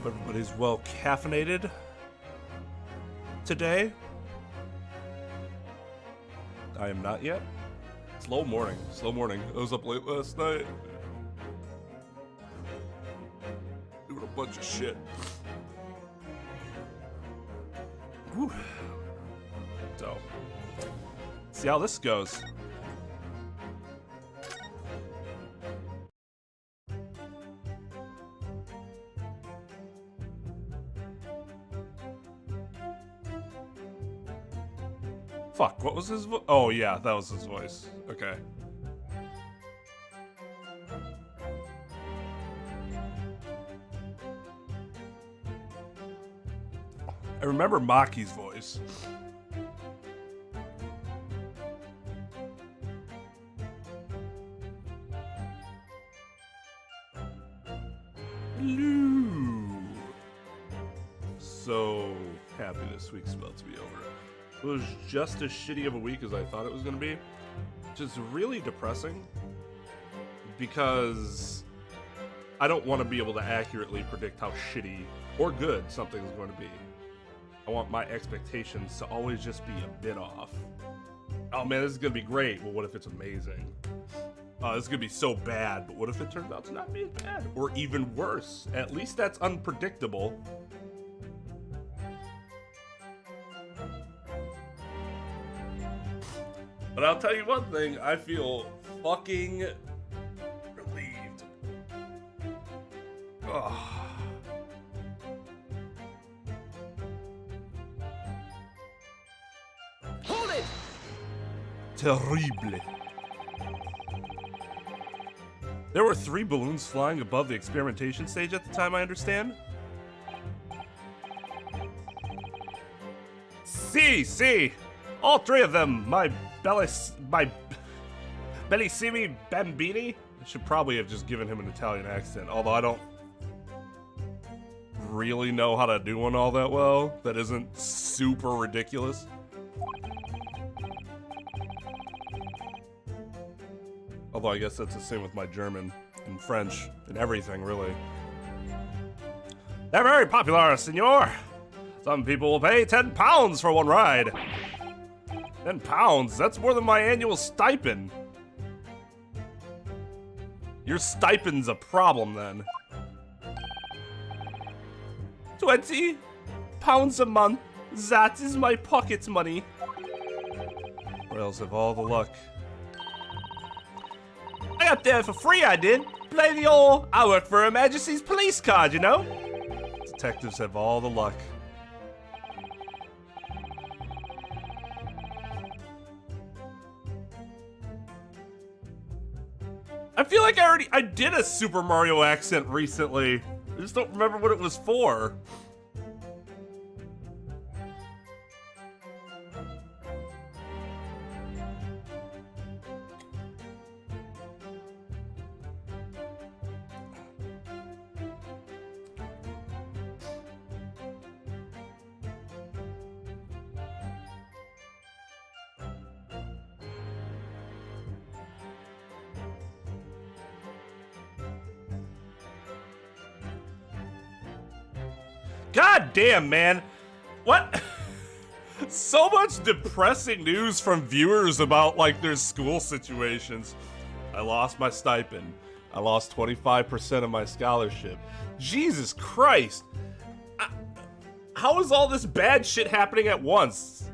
Everybody's well caffeinated today. I am not yet. Slow morning. I was up late last night. Doing a bunch of shit. Whew. So, see how this goes. Fuck, what was his voice? Oh yeah, that was his voice. Okay. I remember Maki's voice. Hello. So happy this week's about to be over. It was just as shitty of a week as I thought it was going to be. Just really depressing. Because I don't want to be able to accurately predict how shitty or good something is going to be. I want my expectations to always just be a bit off. Oh man, this is going to be great. Well, what if it's amazing? This is going to be so bad, but what if it turns out to not be as bad? Or even worse. At least that's unpredictable. But I'll tell you one thing, I feel fucking relieved. Ugh. Hold it! Terrible. There were 3 balloons flying above the experimentation stage at the time, I understand? See! All 3 of them, my bellissimi bambini? I should probably have just given him an Italian accent, although I don't really know how to do one all that well. That isn't super ridiculous. Although I guess that's the same with my German and French and everything, really. They're very popular, senor. Some people will pay 10 pounds for one ride. 10 pounds? That's more than my annual stipend. Your stipend's a problem, then. 20 pounds a month. That is my pocket money. Rails have all the luck. I got there for free, I did. Play the old, I work for Her Majesty's police card, you know? Detectives have all the luck. I feel like I did a Super Mario accent recently. I just don't remember what it was for. God damn, man. What? So much depressing news from viewers about, like, their school situations. I lost my stipend. I lost 25% of my scholarship. Jesus Christ. How is all this bad shit happening at once?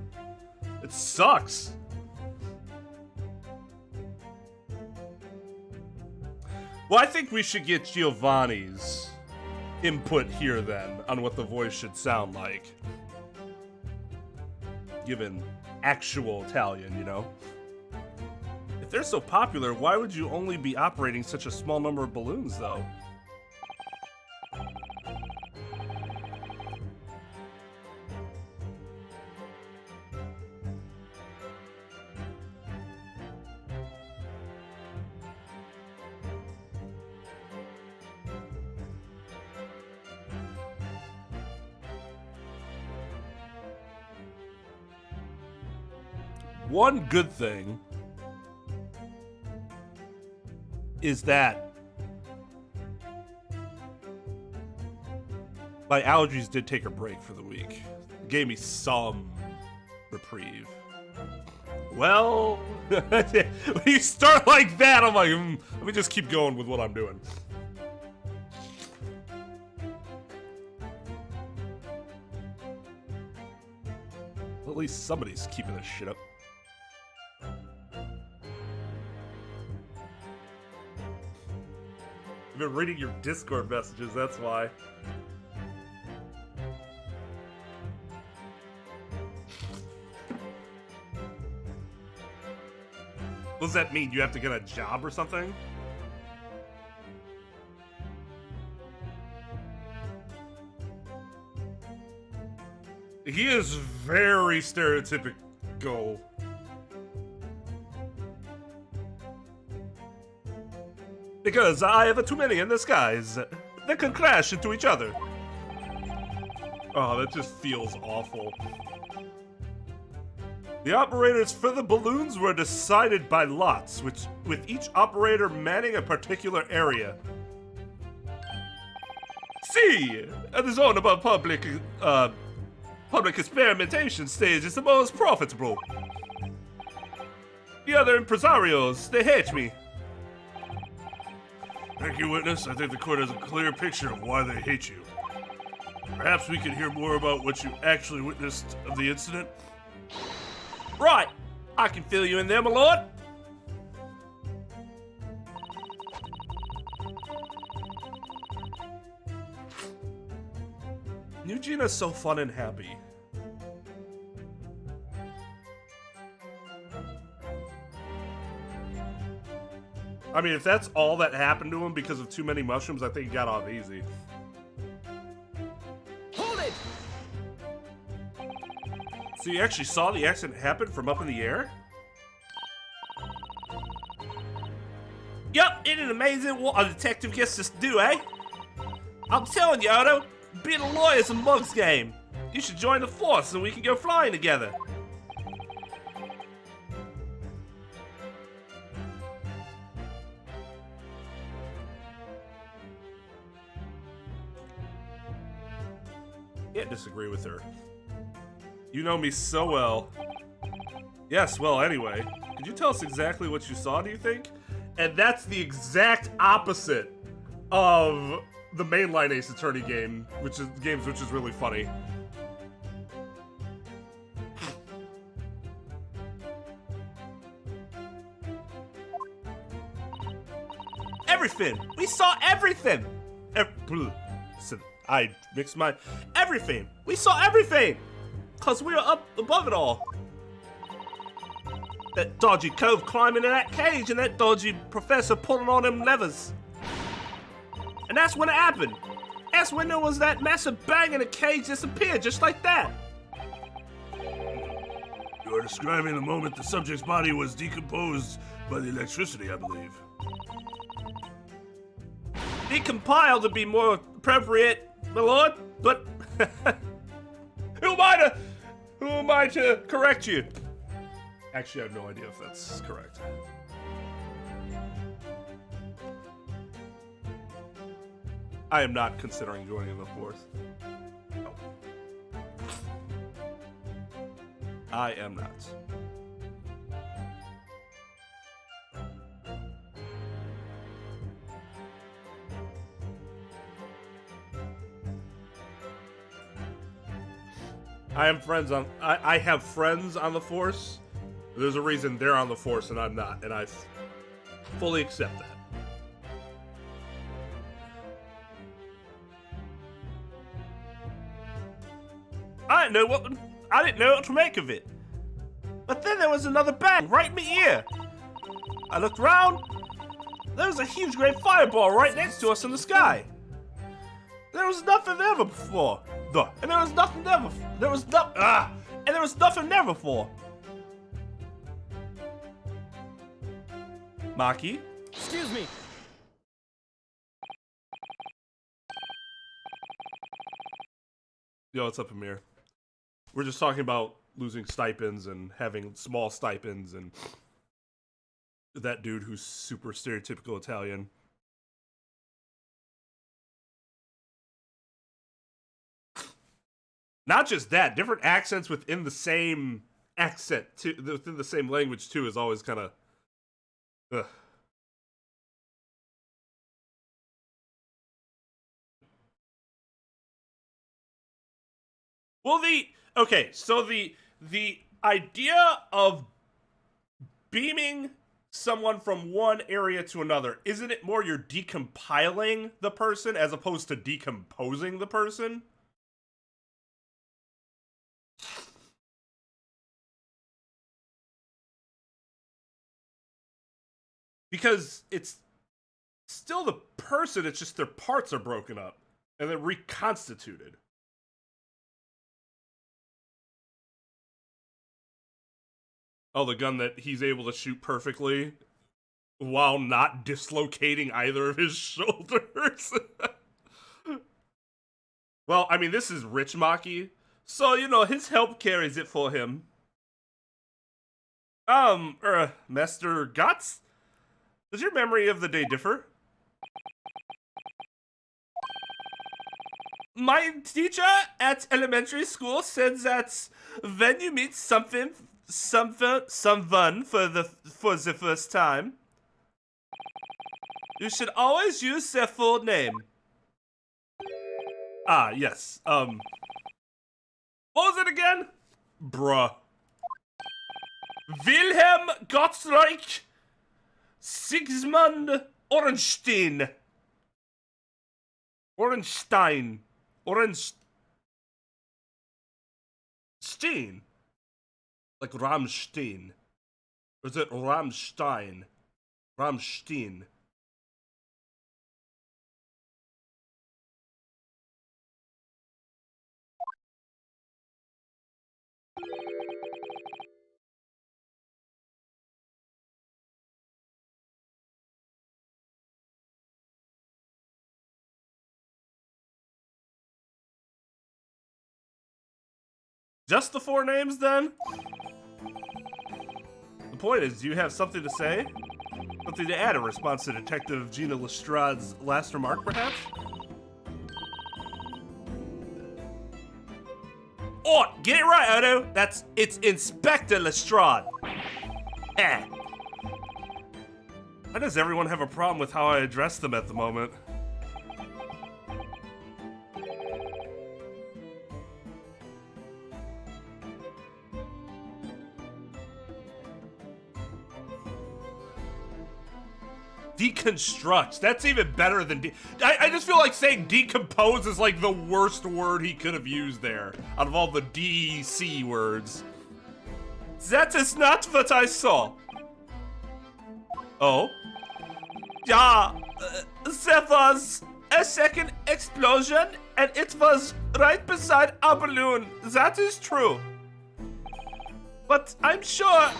It sucks. Well, I think we should get Giovanni's input here then on what the voice should sound like, given actual Italian, you know? If they're so popular, why would you only be operating such a small number of balloons, though? One good thing is that My allergies did take a break for the week. It gave me some reprieve. Well, when you start like that, I'm like, let me just keep going with what I'm doing. At least somebody's keeping this shit up. I've been reading your Discord messages, that's why. What does that mean? You have to get a job or something? He is very stereotypical. Because I have too many in the skies. They can crash into each other. Oh, that just feels awful. The operators for the balloons were decided by lots, with each operator manning a particular area. C, the zone above public experimentation stage is the most profitable. The other impresarios, they hate me. Thank you, witness. I think the court has a clear picture of why they hate you. Perhaps we could hear more about what you actually witnessed of the incident? Right. I can fill you in there, my lord. Eugenia's so fun and happy. I mean, if that's all that happened to him because of too many mushrooms, I think he got off easy. Hold it! So you actually saw the accident happen from up in the air? Yup, ain't it amazing what a detective gets to do, eh? I'm telling you, Otto, being a lawyer's a mug's game. You should join the force so we can go flying together. Can't disagree with her. You know me so well. Yes, well, anyway. Could you tell us exactly what you saw, do you think? And that's the exact opposite of the mainline Ace Attorney game, which is really funny. Everything! We saw everything! I mixed my... Everything! We saw everything! Cause we were up above it all. That dodgy cove climbing in that cage and that dodgy professor pulling on them levers. And that's when it happened. That's when there was that massive bang and the cage disappeared just like that. You are describing the moment the subject's body was decomposed by the electricity, I believe. Decompiled to be more appropriate, my lord, but who am I to correct you? Actually, I have no idea if that's correct. I am not considering joining the force. No. I am not. I have friends on the force. There's a reason they're on the force and I'm not, and I fully accept that. I didn't know what to make of it. But then there was another bang right in my ear. I looked around. There was a huge great fireball right next to us in the sky. There was nothing there before. And there was nothing there before. And there was nothing there before. Maki? Excuse me. Yo, what's up, Amir? We're just talking about losing stipends and having small stipends and that dude who's super stereotypical Italian. Not just that, different accents within the same accent, too, within the same language, too, is always kind of... Well, so the idea of beaming someone from one area to another, isn't it more you're decompiling the person as opposed to decomposing the person? Because it's still the person, it's just their parts are broken up and then reconstituted. Oh, the gun that he's able to shoot perfectly while not dislocating either of his shoulders. Well, I mean, this is Rich Maki, so, you know, his help carries it for him. Master Guts? Does your memory of the day differ? My teacher at elementary school said that when you meet someone for the first time, you should always use their full name. Ah, yes. What was it again? Bruh. Wilhelm Gottschalk Sigismund Ornstein. Ornstein. Like Rammstein. Or is it Rammstein? Rammstein. Just the 4 names, then? The point is, do you have something to say? Something to add in response to Detective Gina Lestrade's last remark, perhaps? Oh, get it right, Odo! It's Inspector Lestrade. Eh. Why does everyone have a problem with how I address them at the moment? Deconstruct. That's even better than I just feel like saying decompose is like the worst word he could have used there out of all the DC words. That is not what I saw. Oh? Yeah, there was a second explosion and it was right beside our balloon. That is true. But I'm sure,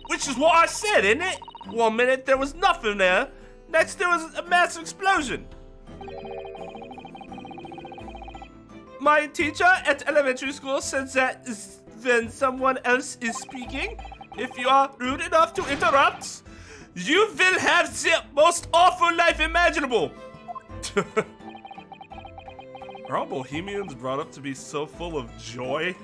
which is what I said, isn't it? 1 minute there was nothing there, next there was a massive explosion. My teacher at elementary school said that when someone else is speaking, if you are rude enough to interrupt, you will have the most awful life imaginable. Are all Bohemians brought up to be so full of joy?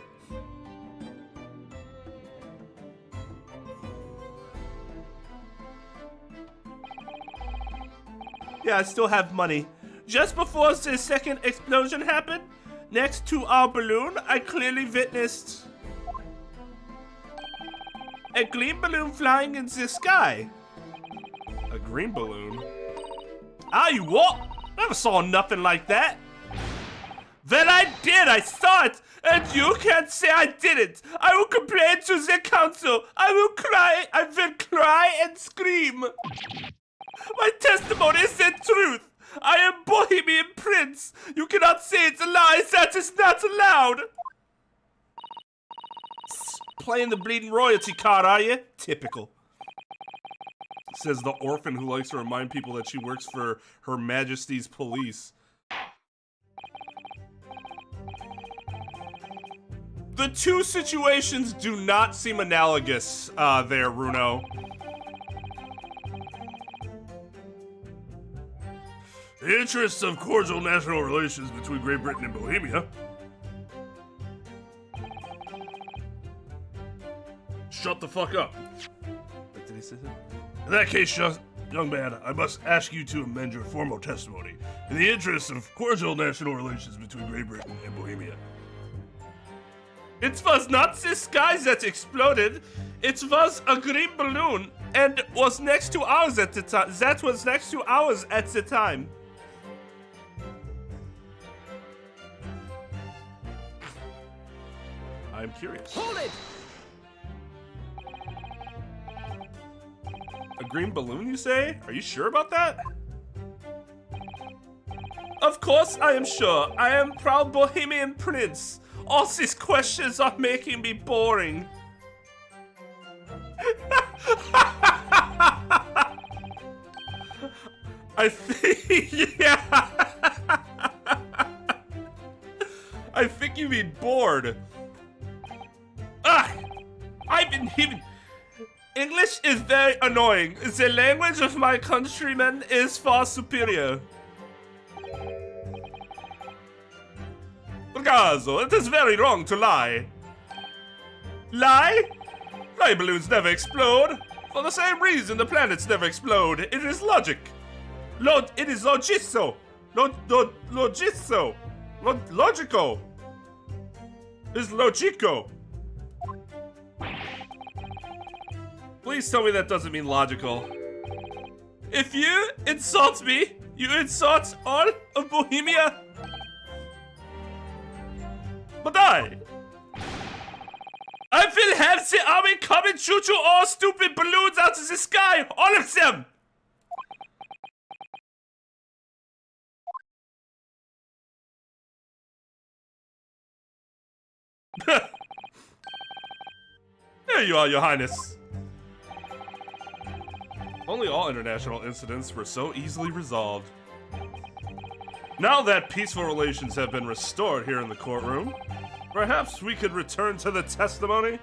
Yeah, I still have money. Just before the second explosion happened, next to our balloon, I clearly witnessed a green balloon flying in the sky. A green balloon? Ah, you what? Never saw nothing like that. Then I did, I saw it, and you can't say I didn't. I will complain to the council. I will cry and scream. My testimony is the truth. I am Bohemian Prince. You cannot say it's a lie. That is not allowed. Playing the bleeding royalty card, are you? Typical. Says the orphan who likes to remind people that she works for Her Majesty's police. The two situations do not seem analogous there, Runo. The interests of cordial national relations between Great Britain and Bohemia. shut the fuck up. What did he say? In that case, young man, I must ask you to amend your formal testimony in the interest of cordial national relations between Great Britain and Bohemia. It was not the sky that exploded. It was a green balloon and was next to ours at the time. That was next to ours at the time. I'm curious. Hold it! A green balloon, you say? Are you sure about that? Of course I am sure. I am proud Bohemian prince. All these questions are making me boring. I think, yeah. I think you mean bored. I've been even. English is very annoying. The language of my countrymen is far superior. Ragazzo, it is very wrong to lie. Lie? Fly balloons never explode. For the same reason the planets never explode. It is logic. It is logico. Logico. Logical. It's logico. Please tell me that doesn't mean logical. If you insult me, you insult all of Bohemia. But I will have the army come and shoot you all stupid balloons out of the sky, all of them. There you are, Your Highness. Only all international incidents were so easily resolved. Now that peaceful relations have been restored here in the courtroom, perhaps we could return to the testimony?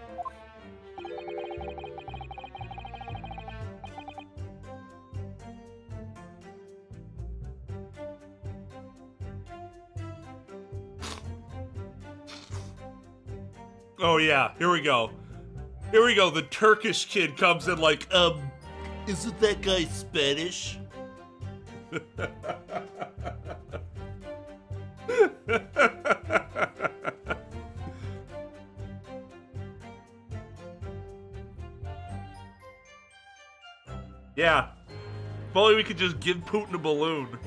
Oh yeah, here we go. Here we go, the Turkish kid comes in like, isn't that guy Spanish? Yeah. If only we could just give Putin a balloon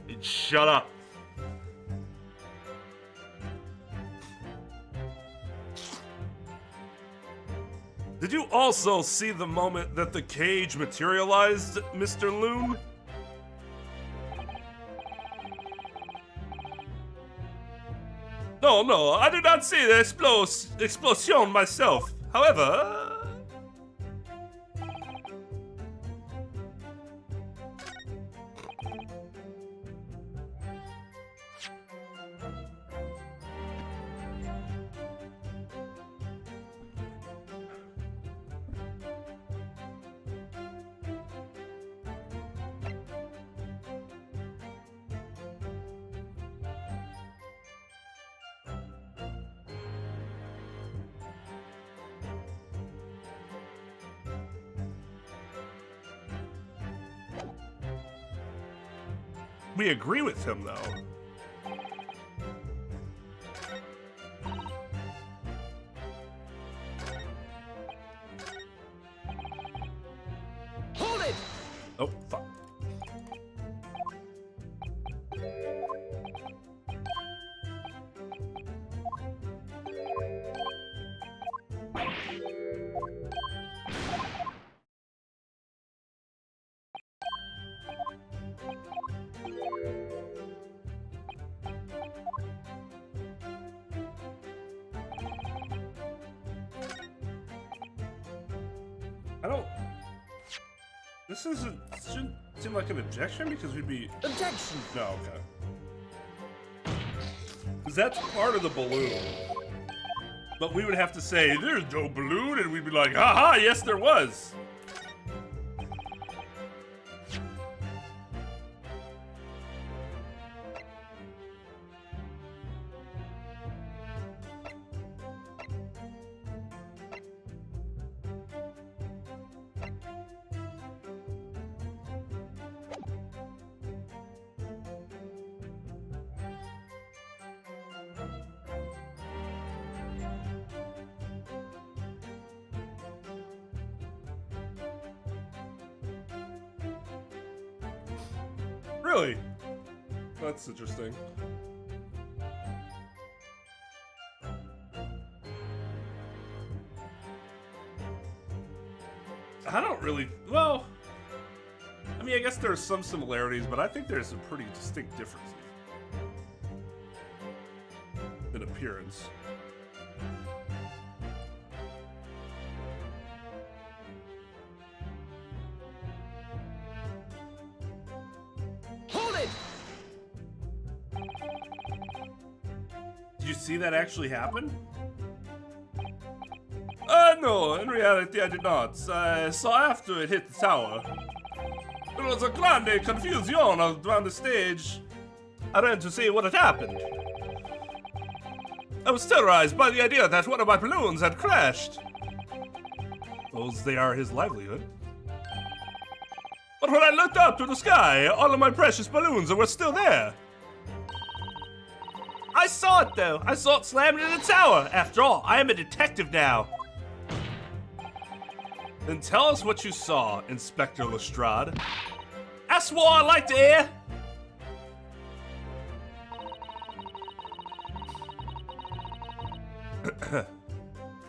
and shut up. Did you also see the moment that the cage materialized, Mr. Loon? No, I did not see the explosion myself. However... we agree with him, though. Hold it! Oh, fuck. This shouldn't seem like an objection because we'd be... Objection! No, okay. Because that's part of the balloon. But we would have to say, there's no balloon, and we'd be like, haha, yes there was. Really? That's interesting. I don't really, well, I mean, I guess there are some similarities, but I think there's some pretty distinct differences in appearance. Hold it! Did you see that actually happen? No, in reality I did not. I saw after it hit the tower. There was a grande confusion around the stage. I ran to see what had happened. I was terrorized by the idea that one of my balloons had crashed. Those they are his livelihood. But when I looked up to the sky, all of my precious balloons were still there. I saw it though. I saw it slammed into the tower. After all, I am a detective now. Then tell us what you saw, Inspector Lestrade. That's what I'd like to hear.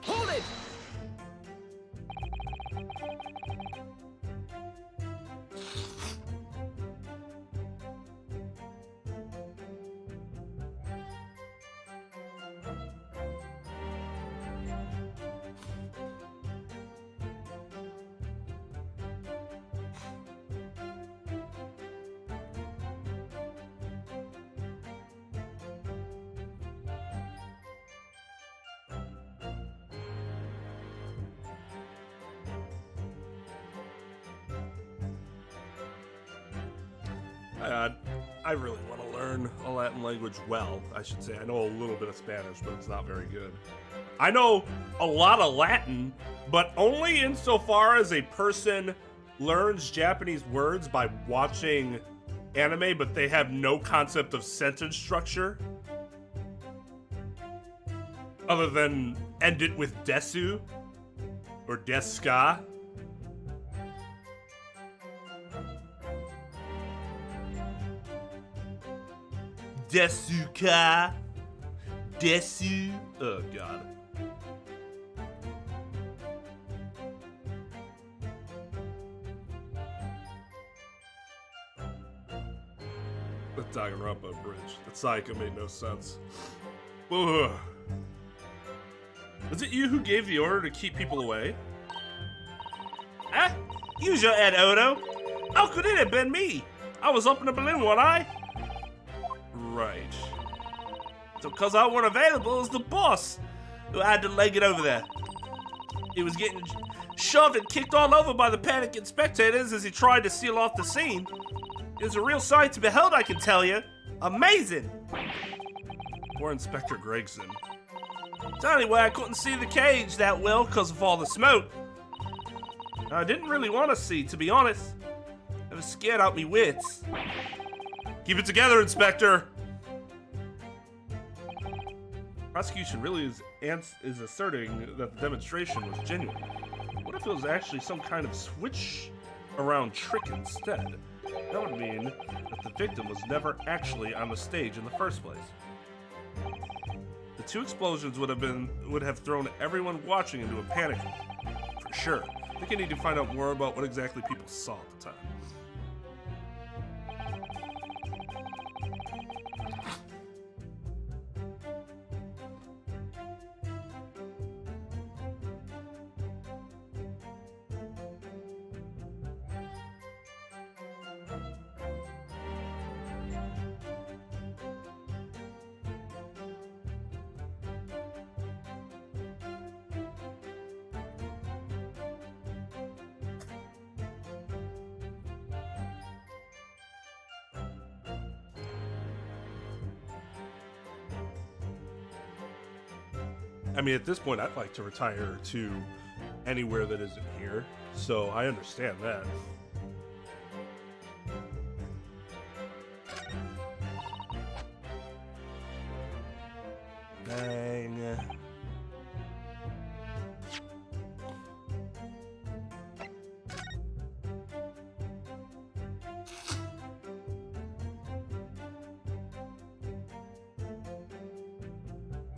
Hold it! I really want to learn a Latin language well, I should say. I know a little bit of Spanish, but it's not very good. I know a lot of Latin, but only insofar as a person learns Japanese words by watching anime, but they have no concept of sentence structure. Other than end it with desu or deska. Desuka. Desu. Oh, God. The Danganronpa bridge. The Psycho made no sense. Ugh. Was it you who gave the order to keep people away? Use your head, Odo. How could it have been me? I was up in a balloon, wasn't I? Right. So, cause I weren't available, it was the boss who had to leg it over there. He was getting shoved and kicked all over by the panicking spectators as he tried to seal off the scene. It was a real sight to behold, I can tell you. Amazing. Poor Inspector Gregson. So anyway, I couldn't see the cage that well because of all the smoke. I didn't really want to see, to be honest. I was scared out me wits. Keep it together, Inspector. Prosecution really is asserting that the demonstration was genuine. What if it was actually some kind of switch around trick instead? That would mean that the victim was never actually on the stage in the first place. The two explosions would have thrown everyone watching into a panic, for sure. I think I need to find out more about what exactly people saw at the time. I mean, at this point, I'd like to retire to anywhere that isn't here, so I understand that. Dang.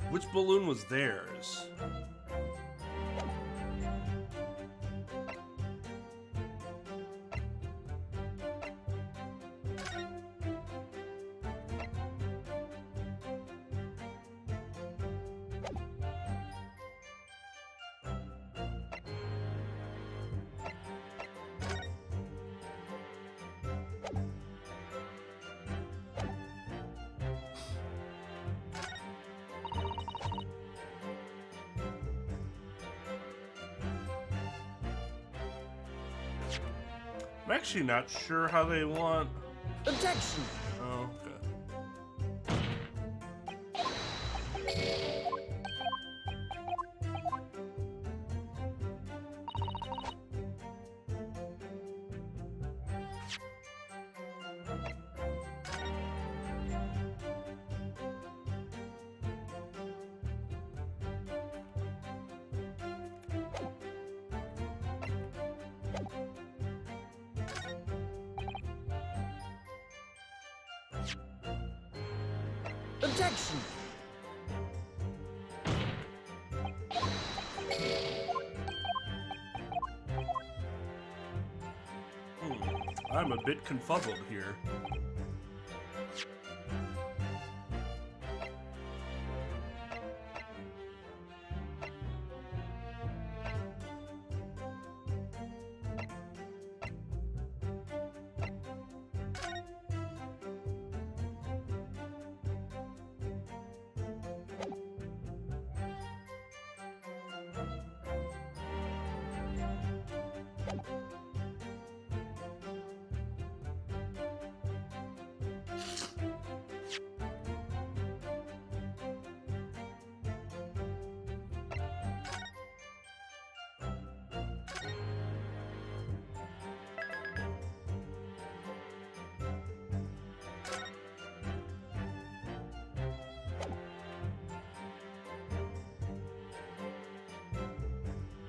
Which balloon was theirs? I'm actually not sure how they want. Objection! Oh, okay. Objection! I'm a bit confuzzled here.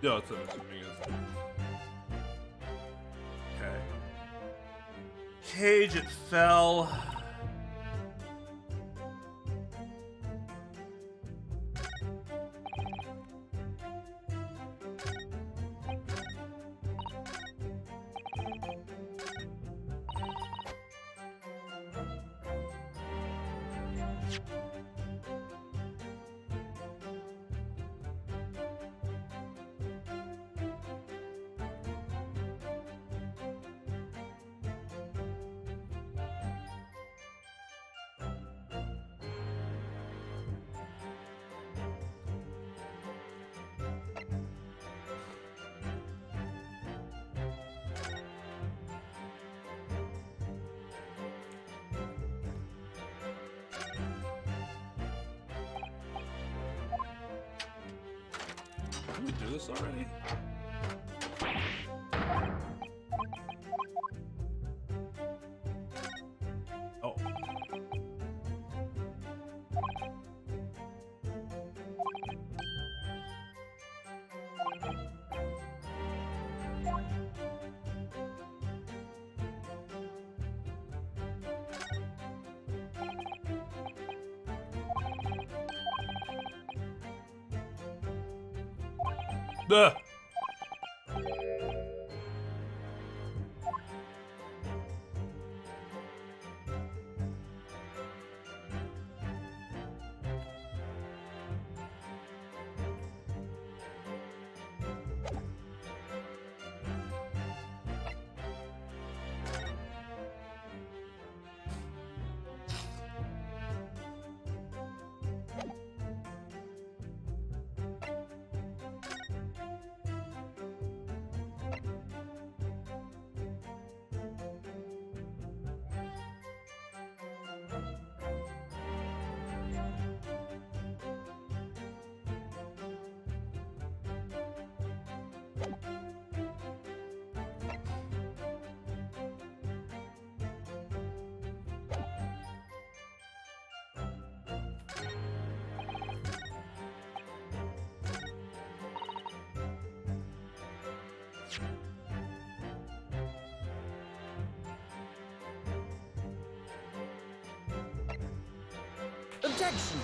Yeah, that's what I'm assuming is. Okay. Cage, it fell. Did we do this already? Oh. Duh. Objection!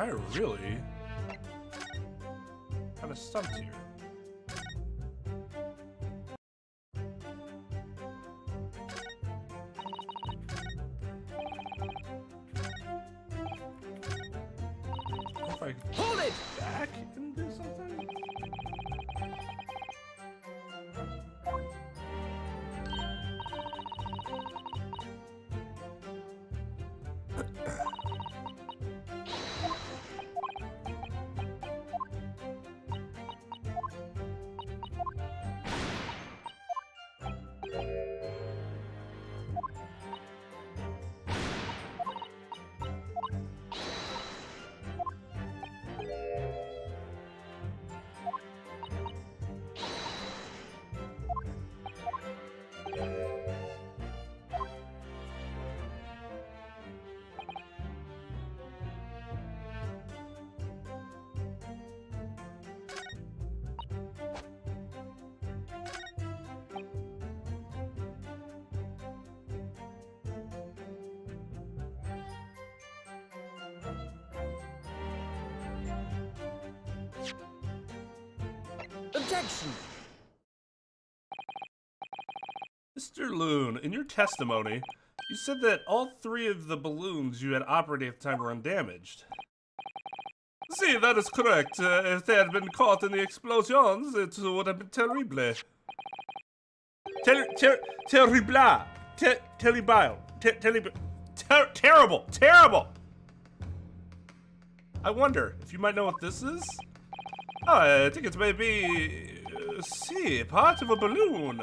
I really kind of stumped here. If I Hold it! back and do something? Objection! Mr. Loon, in your testimony, you said that all 3 of the balloons you had operating at the time were undamaged. See, that is correct. If they had been caught in the explosions, it would have been terrible. Terrible! Terrible! I wonder if you might know what this is? Oh, I think it's maybe... see, part of a balloon.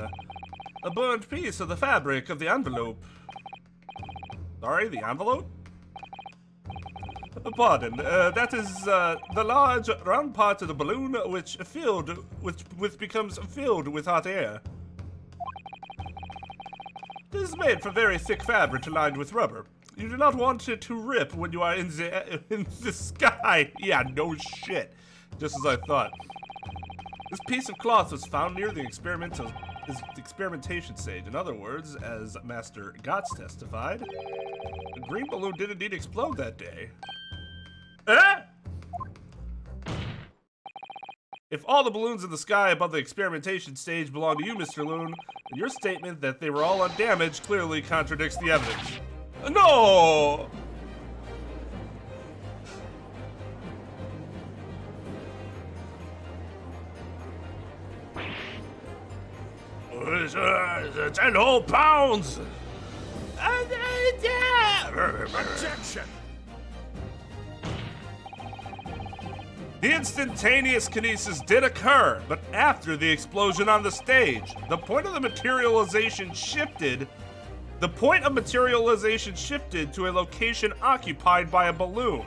A burnt piece of the fabric of the envelope. Sorry, the envelope? Pardon, that is the large round part of the balloon which becomes filled with hot air. It is made from very thick fabric lined with rubber. You do not want it to rip when you are in the sky. Yeah, no shit. Just as I thought. This piece of cloth was found near the experimentation stage. In other words, as Master Gotts testified, the green balloon did indeed explode that day. If all the balloons in the sky above the experimentation stage belong to you, Mr. Loon, then your statement that they were all undamaged clearly contradicts the evidence. No! It's 10 whole pounds! Objection! The instantaneous kinesis did occur, but after the explosion on the stage. The point of materialization shifted to a location occupied by a balloon.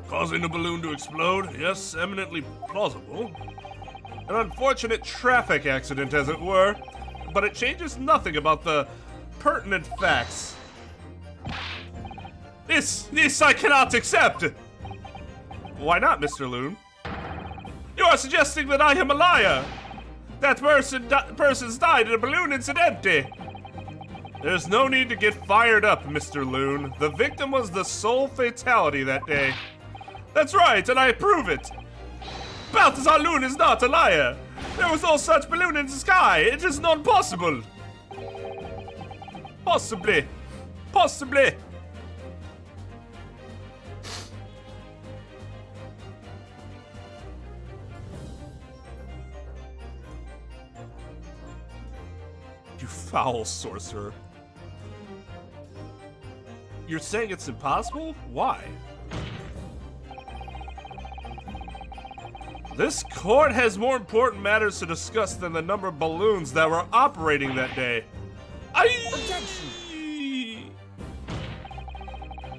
Causing the balloon to explode? Yes, eminently plausible. An unfortunate traffic accident, as it were, but it changes nothing about the pertinent facts. This I cannot accept! Why not, Mr. Loon? You are suggesting that I am a liar! That person's died in a balloon incident! There's no need to get fired up, Mr. Loon. The victim was the sole fatality that day. That's right, and I prove it! Balthazar Loon is not a liar! There was no such balloon in the sky! It is not possible! Possibly. Possibly. You foul sorcerer. You're saying it's impossible? Why? This court has more important matters to discuss than the number of balloons that were operating that day.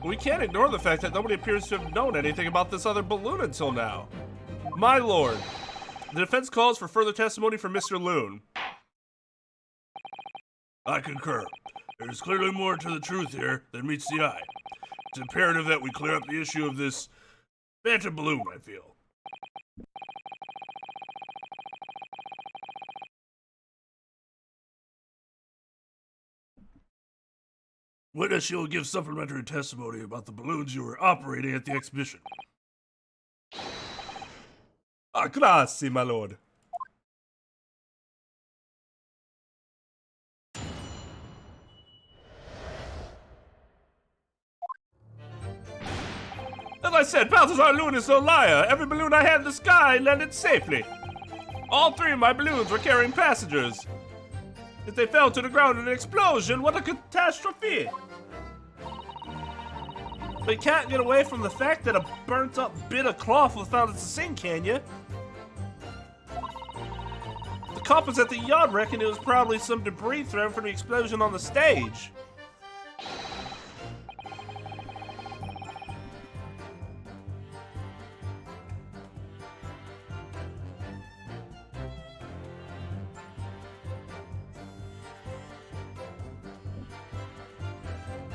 We can't ignore the fact that nobody appears to have known anything about this other balloon until now. My lord, the defense calls for further testimony from Mr. Loon. I concur. There's clearly more to the truth here than meets the eye. It's imperative that we clear up the issue of this phantom balloon, I feel. Witness, you'll give supplementary testimony about the balloons you were operating at the exhibition. Ah, grazie, my lord. As I said, Balthazar Loon is no liar. Every balloon I had in the sky landed safely. All 3 of my balloons were carrying passengers. If they fell to the ground in an explosion, what a catastrophe! But you can't get away from the fact that a burnt up bit of cloth was found at the scene, can you? The cop was at the yard wreck and it was probably some debris thrown from the explosion on the stage.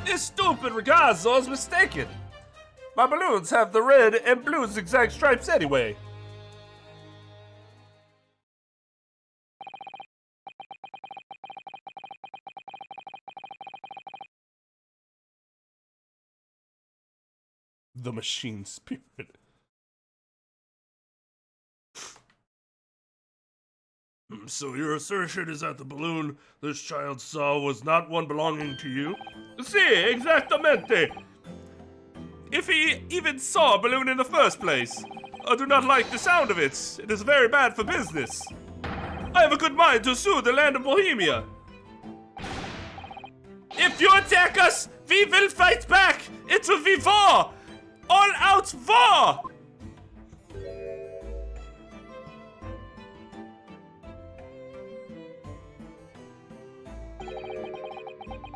This stupid ragazzo is mistaken. My balloons have the red and blue zigzag stripes anyway. The machine spirit. So your assertion is that the balloon this child saw was not one belonging to you? Si, exactamente. If he even saw a balloon in the first place. I do not like the sound of it. It is very bad for business. I have a good mind to sue the land of Bohemia. If you attack us, we will fight back. It will be war. All out war.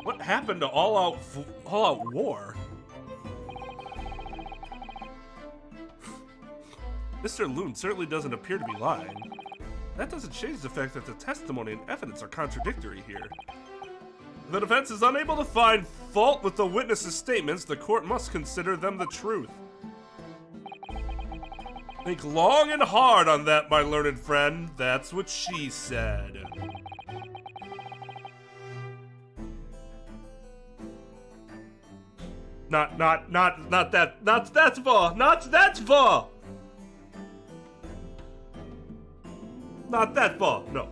What happened to all out war? Mr. Loon certainly doesn't appear to be lying. That doesn't change the fact that the testimony and evidence are contradictory here. If the defense is unable to find fault with the witness's statements, the court must consider them the truth. Think long and hard on that, my learned friend. That's what she said. Not that far. Not that far. Not that far. No.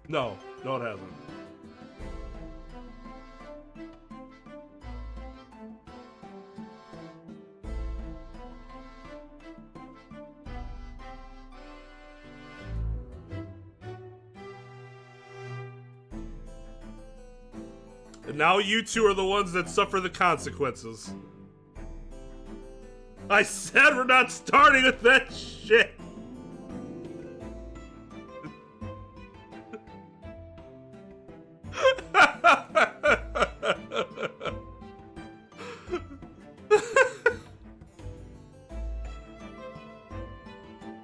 No, it hasn't. And now you two are the ones that suffer the consequences. I said we're not starting with that shit.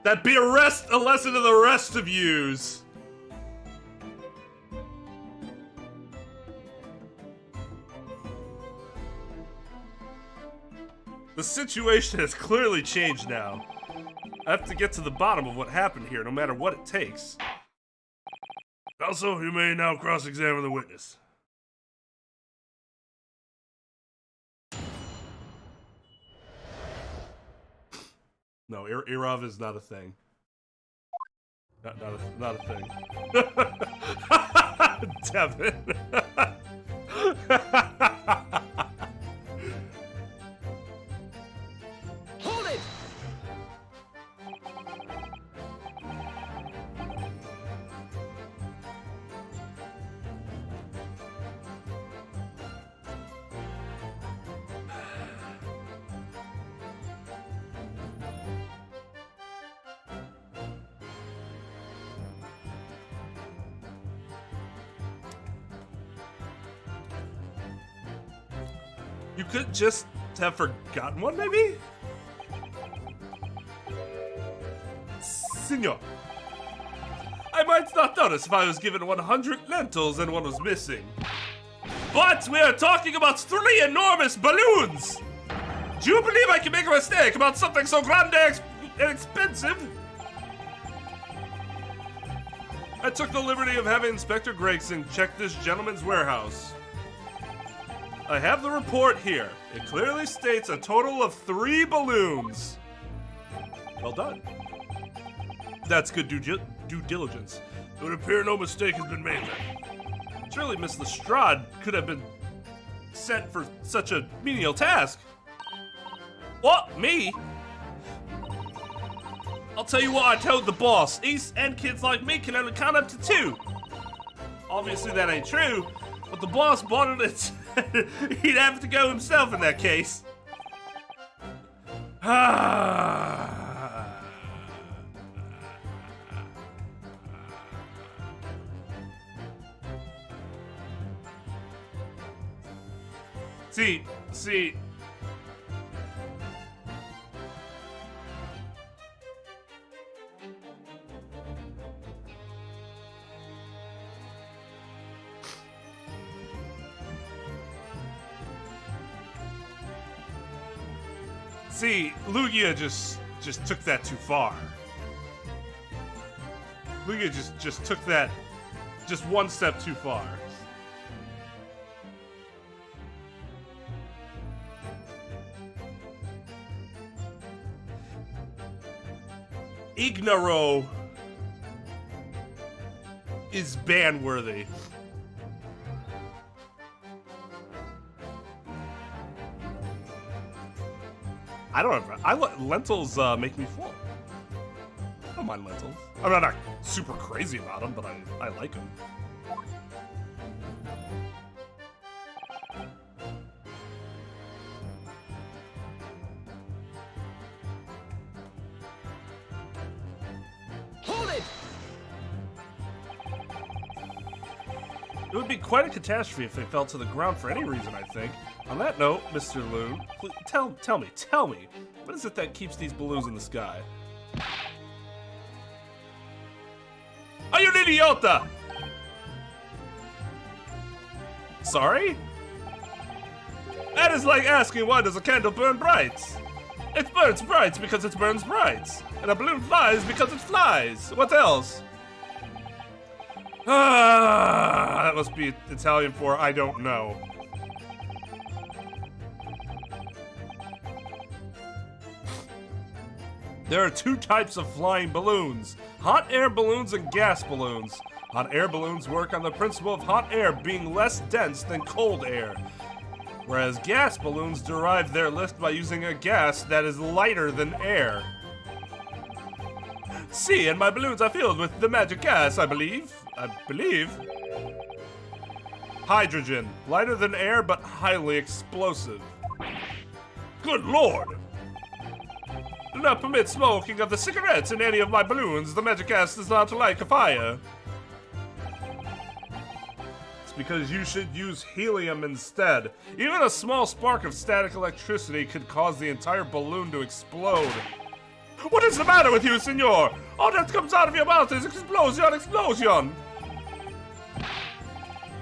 That'd be a lesson to the rest of yous. The situation has clearly changed now. I have to get to the bottom of what happened here, no matter what it takes. Also, you may now cross-examine the witness. No, Irov is not a thing. Not a thing. Devin. Hold it! You could just have forgotten one, maybe? Senor, I might not notice if I was given 100 lentils and one was missing. But we are talking about 3 enormous balloons! Do you believe I can make a mistake about something so grand and expensive? I took the liberty of having Inspector Gregson check this gentleman's warehouse. I have the report here. It clearly states a total of 3 balloons. Well done. That's good due diligence. It would appear no mistake has been made then. Surely Miss Lestrade could have been sent for such a menial task. What? Me? I'll tell you what I told the boss. East End kids like me can only count up to 2. Obviously that ain't true, but the boss wanted it. He'd have to go himself in that case. See. See, Lugia just took that too far. Lugia just took that just one step too far. Ignoro is ban-worthy. Lentils make me full. I don't mind lentils. I'm not super crazy about them, but I like them. Hold it! It would be quite a catastrophe if they fell to the ground for any reason, I think. On that note, Mr. Loon, please, tell me, what is it that keeps these balloons in the sky? Are you an idiota? Sorry? That is like asking why does a candle burn bright? It burns bright because it burns bright. And a balloon flies because it flies. What else? That must be Italian for I don't know. There are 2 types of flying balloons, hot air balloons and gas balloons. Hot air balloons work on the principle of hot air being less dense than cold air, whereas gas balloons derive their lift by using a gas that is lighter than air. See, and my balloons are filled with the magic gas, I believe. Hydrogen, lighter than air but highly explosive. Good lord! Do not permit smoking of the cigarettes in any of my balloons. The magic gas does not like a fire. It's because you should use helium instead. Even a small spark of static electricity could cause the entire balloon to explode. What is the matter with you, senor? All that comes out of your mouth is explosion.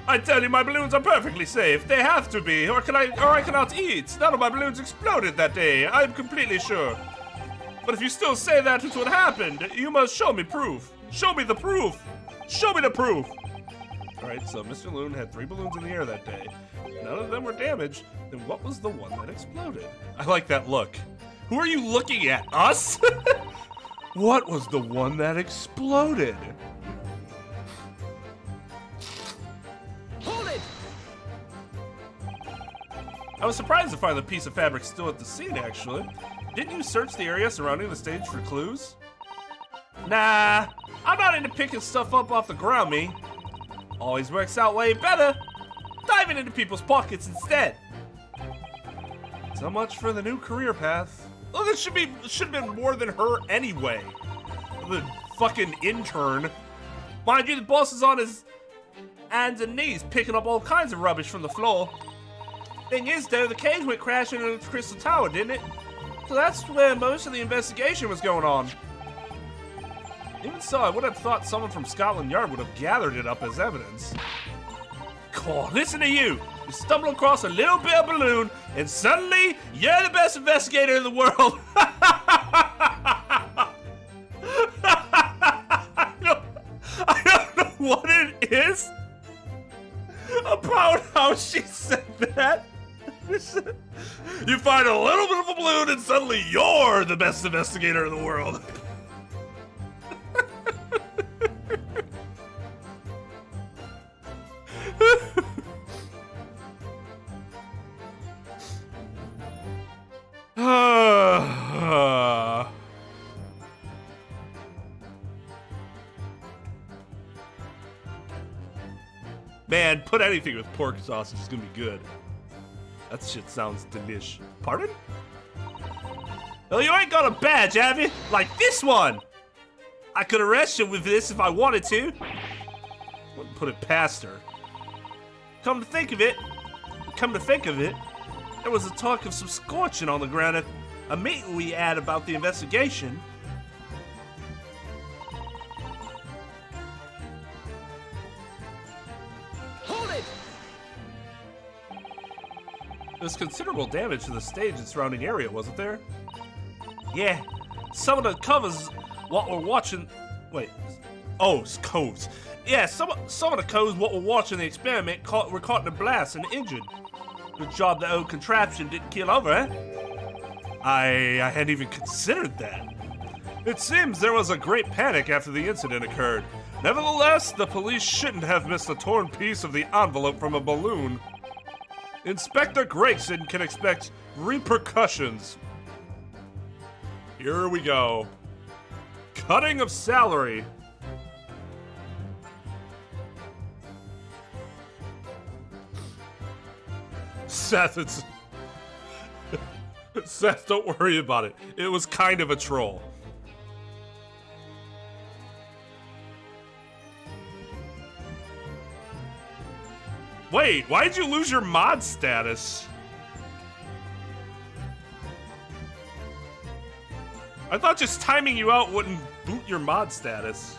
I tell you, my balloons are perfectly safe. They have to be, or I cannot eat. None of my balloons exploded that day. I'm completely sure. But if you still say that is what happened, you must show me proof. Show me the proof. Show me the proof. All right, so Mr. Loon had 3 balloons in the air that day. None of them were damaged. Then what was the one that exploded? I like that look. Who are you looking at? Us? What was the one that exploded? Hold it! I was surprised to find the piece of fabric still at the scene, actually. Didn't you search the area surrounding the stage for clues? Nah, I'm not into picking stuff up off the ground, me. Always works out way better. Diving into people's pockets instead. So much for the new career path. Oh, this should have been more than her anyway. The fucking intern. Mind you, the boss is on his hands and knees picking up all kinds of rubbish from the floor. Thing is, though, the cage went crashing into the Crystal Tower, didn't it? So that's where most of the investigation was going on. Even so, I would have thought someone from Scotland Yard would have gathered it up as evidence. God, listen to you! You stumble across a little bit of balloon, and suddenly, you're the best investigator in the world! I don't know what it is about how she said that. You find a little bit of a balloon, and suddenly you're the best investigator in the world. Man, put anything with pork sausage is gonna be good. That shit sounds delish. Pardon? Well, you ain't got a badge, have you? Like this one! I could arrest you with this if I wanted to. Wouldn't put it past her. Come to think of it, there was a talk of some scorching on the ground at a meeting we had about the investigation. Hold it! There's considerable damage to the stage and surrounding area, wasn't there? Yeah, some of the covers what we're watching. Wait, oh, it's codes. Yeah, some of the codes what we're watching the experiment were caught in a blast and injured. Good job the old contraption didn't kill over, eh? I hadn't even considered that. It seems there was a great panic after the incident occurred. Nevertheless, the police shouldn't have missed a torn piece of the envelope from a balloon. Inspector Gregson can expect repercussions. Here we go. Cutting of salary. Seth, it's... Seth, don't worry about it. It was kind of a troll. Wait, why did you lose your mod status? I thought just timing you out wouldn't boot your mod status.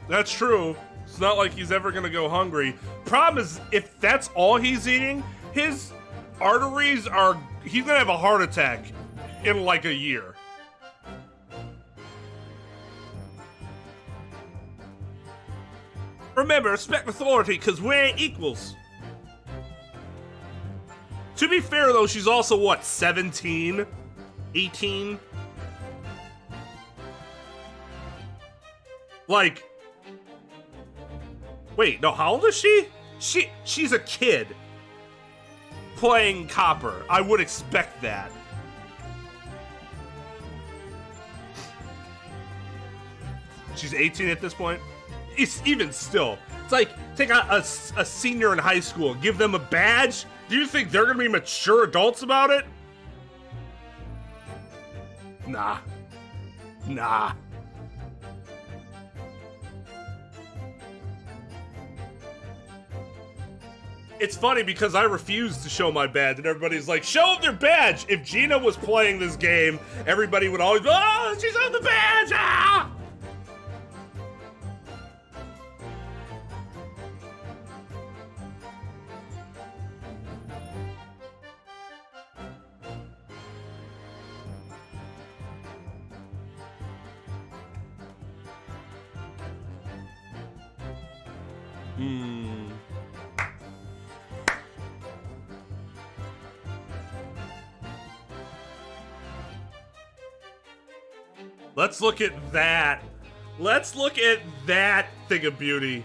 That's true. It's not like he's ever gonna go hungry. Problem is, if that's all he's eating, his arteries are... He's gonna have a heart attack in like a year. Remember, respect authority, because we ain't equals. To be fair, though, she's also, what, 17? 18? Like... Wait, no, how old is she? She's a kid playing Copper. I would expect that. She's 18 at this point? It's even still. It's like, take a senior in high school, give them a badge. Do you think they're gonna be mature adults about it? Nah. Nah. It's funny because I refused to show my badge, and everybody's like, show them their badge! If Gina was playing this game, everybody would always be, oh, she's on the badge! Ah! Let's look at that. Let's look at that thing of beauty.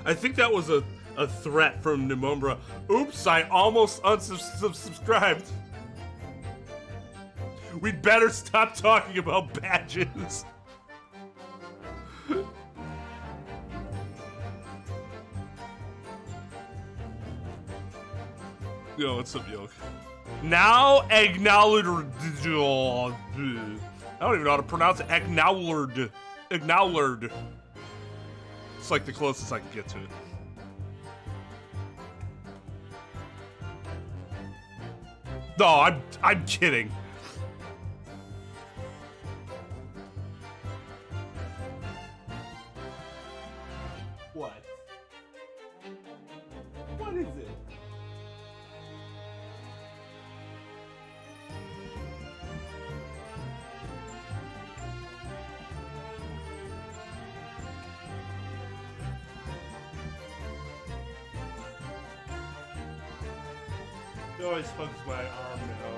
I think that was a threat from Nimumbra. Oops, I almost unsubscribed. We'd better stop talking about badges. Yo, what's up, Yoke? Now, acknowledge. I don't even know how to pronounce it. Acknowledge. Acknowledge. It's like the closest I can get to it. No, I'm kidding. What? What is it? It always hugs my arm now.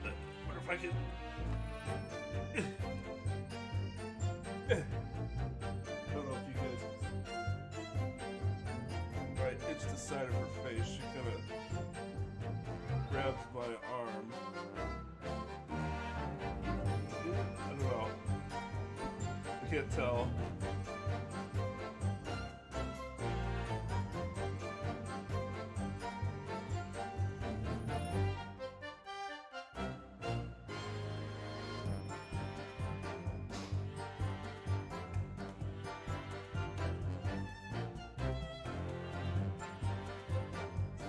I wonder if I can. I don't know if you guys can. Right, itch the side of her face. She kind of grabs my arm. I don't know. I can't tell.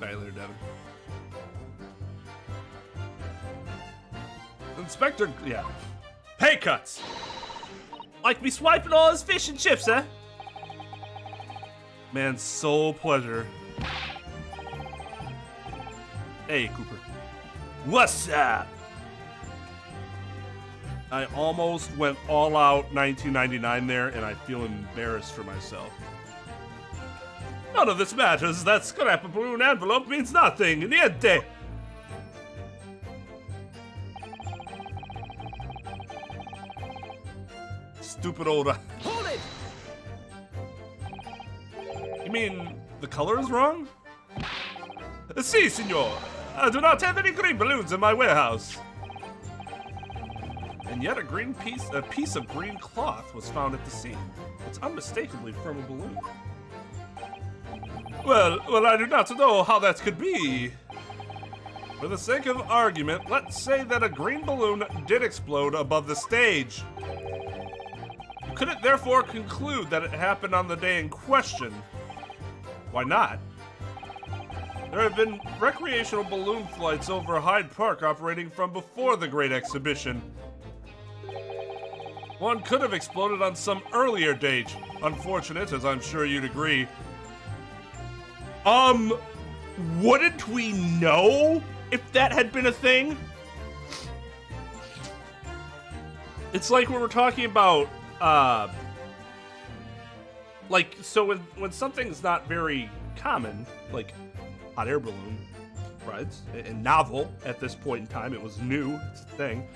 Tyler Devin. Inspector, yeah. Pay cuts! Like me swiping all his fish and chips, eh? Man, so pleasure. Hey, Cooper. What's up? I almost went all out 1999 there, and I feel embarrassed for myself. None of this matters. That scrap of balloon envelope means nothing. Niente. Stupid old. Hold it! You mean the color is wrong? Si, senor. I do not have any green balloons in my warehouse. And yet a piece of green cloth was found at the scene. It's unmistakably from a balloon. Well, I do not know how that could be. For the sake of argument, let's say that a green balloon did explode above the stage. You couldn't therefore conclude that it happened on the day in question. Why not? There have been recreational balloon flights over Hyde Park operating from before the Great Exhibition. One could have exploded on some earlier date. Unfortunate, as I'm sure you'd agree. Wouldn't we know if that had been a thing? It's like when we're talking about, like, so when something's not very common, like hot air balloon rides, and novel at this point in time, it was new, it's a thing,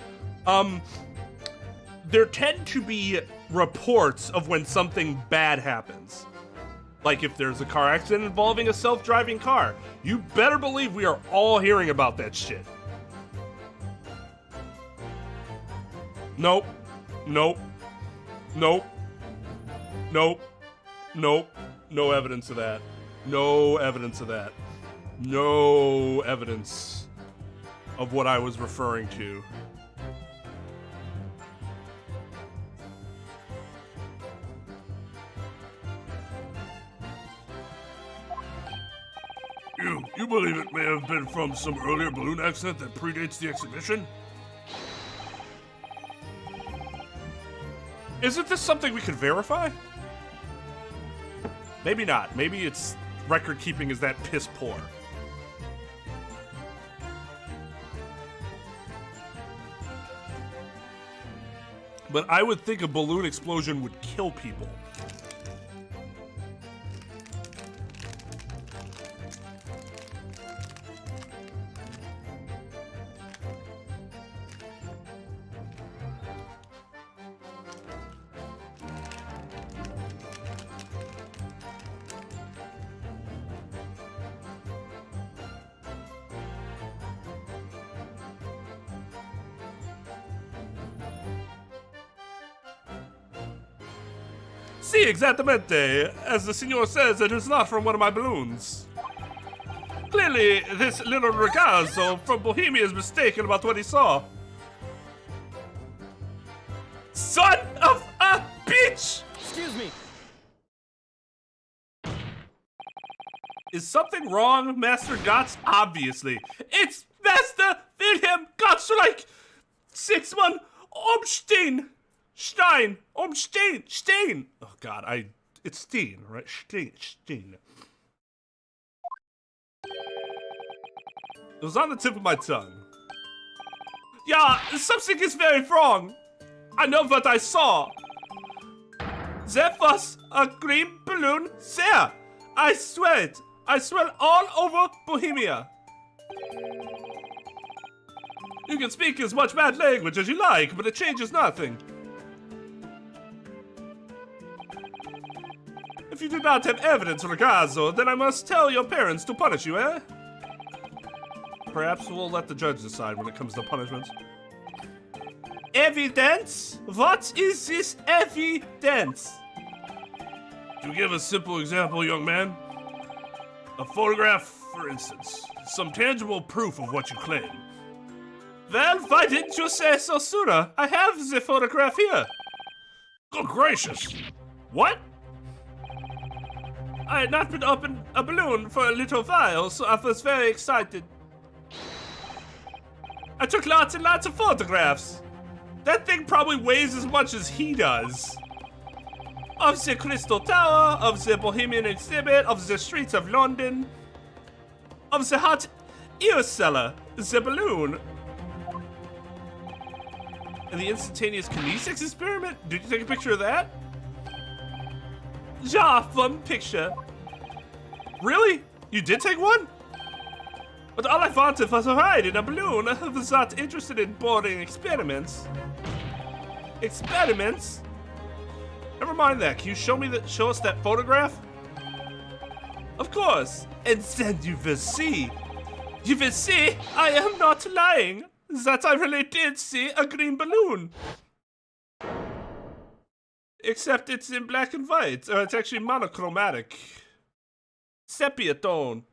there tend to be reports of when something bad happens. Like if there's a car accident involving a self-driving car, you better believe we are all hearing about that shit. Nope. Nope. Nope. Nope. Nope. No evidence of that. No evidence of that. No evidence of what I was referring to. You believe it may have been from some earlier balloon accident that predates the exhibition? Isn't this something we could verify? Maybe not. Maybe its record keeping is that piss poor. But I would think a balloon explosion would kill people. Si, exactamente. As the senor says, it is not from one of my balloons. Clearly, this little ragazzo from Bohemia is mistaken about what he saw. Son of a bitch! Excuse me. Is something wrong, Master Gotts? Obviously. It's Master Wilhelm Gottschalk! 6-1 Stein! Oh god, it's Steen, right? Steen. It was on the tip of my tongue. Yeah, something is very wrong. I know what I saw. There was a green balloon there. I swear it. I swear all over Bohemia. You can speak as much bad language as you like, but it changes nothing. If you do not have evidence, ragazzo, then I must tell your parents to punish you, eh? Perhaps we'll let the judge decide when it comes to punishments. Evidence? What is this evidence? To give a simple example, young man, a photograph, for instance, some tangible proof of what you claim. Well, why didn't you say so sooner? I have the photograph here. Good gracious! What? I had not been up in a balloon for a little while, so I was very excited. I took lots and lots of photographs. That thing probably weighs as much as he does. Of the Crystal Tower, of the Bohemian exhibit, of the streets of London, of the hot ear cellar, the balloon. And the instantaneous kinesics experiment? Did you take a picture of that? Ja, fun picture. Really? You did take one? But all I wanted was a ride in a balloon. I was not interested in boring experiments. Experiments? Never mind that. Can you show us that photograph? Of course. And then you will see. You will see I am not lying. That I really did see a green balloon. Except it's in black and white. It's actually monochromatic. Sepia tone.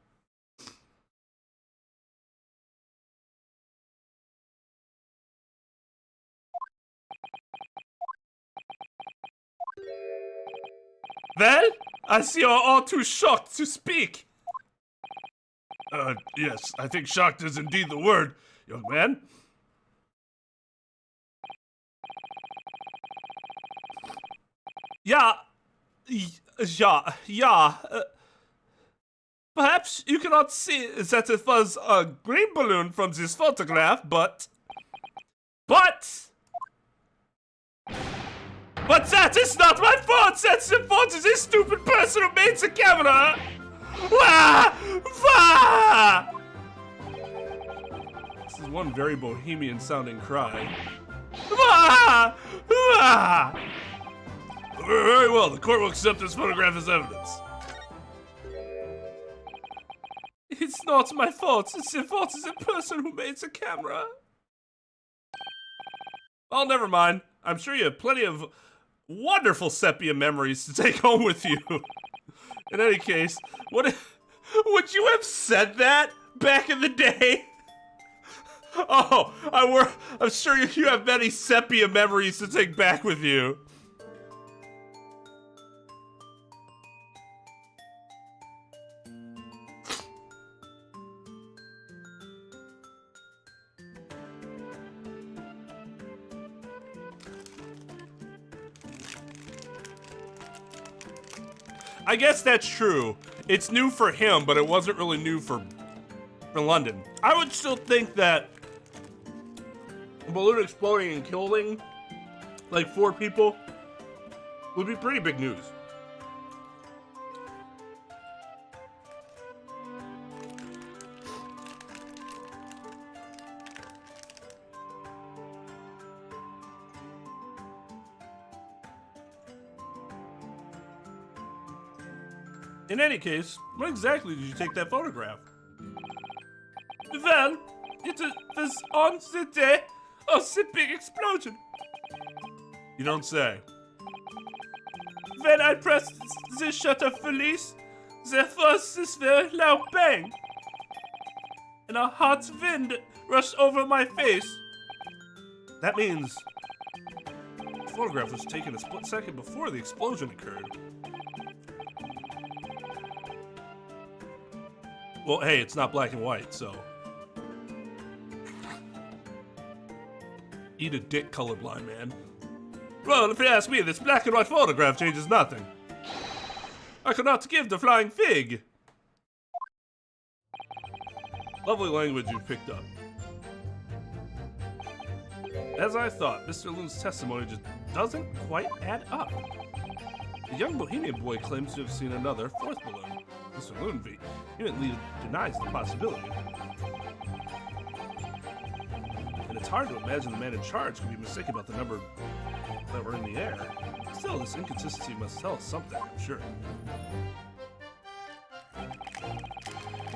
Well, I see you're all too shocked to speak. Yes, I think shocked is indeed the word, young man. Yeah. Perhaps you cannot see that it was a green balloon from this photograph, but that is not my fault! That's the fault of this stupid person who made the camera! Wah! Wah! This is one very bohemian sounding cry. Wah! Wah! Very well, the court will accept this photograph as evidence. It's not my fault. It's the fault of the person who made the camera. Well, never mind. I'm sure you have plenty of wonderful sepia memories to take home with you. In any case, would you have said that back in the day? Oh, I'm sure you have many sepia memories to take back with you. I guess that's true. It's new for him, but it wasn't really new for London. I would still think that a balloon exploding and killing like 4 people would be pretty big news. In any case, when exactly did you take that photograph? Well, it was on the day of the big explosion. You don't say. when I pressed the shutter release, there was this very loud bang, and a hot wind rushed over my face. That means the photograph was taken a split second before the explosion occurred. Well, hey, it's not black and white, so. Eat a dick, colorblind man. Well, if you ask me, this black and white photograph changes nothing. I could not give the flying fig. Lovely language you picked up. As I thought, Mr. Loon's testimony just doesn't quite add up. The young Bohemian boy claims to have seen another fourth balloon. Mr. Loon vehemently denies the possibility. And it's hard to imagine the man in charge could be mistaken about the number that were in the air. Still, this inconsistency must tell us something, I'm sure.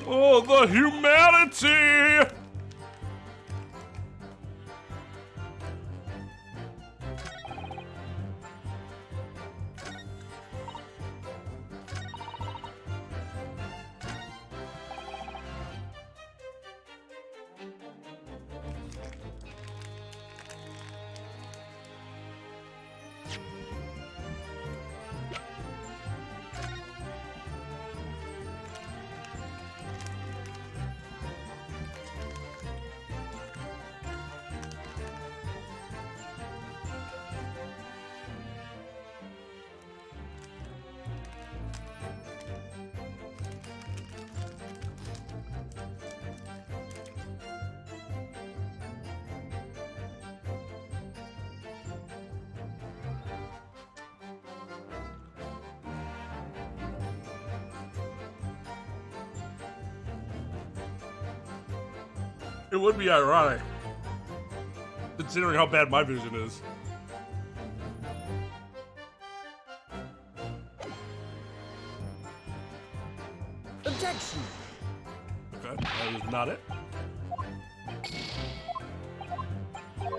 Oh, the humanity! It would be ironic, considering how bad my vision is. Objection! Okay, that is not it.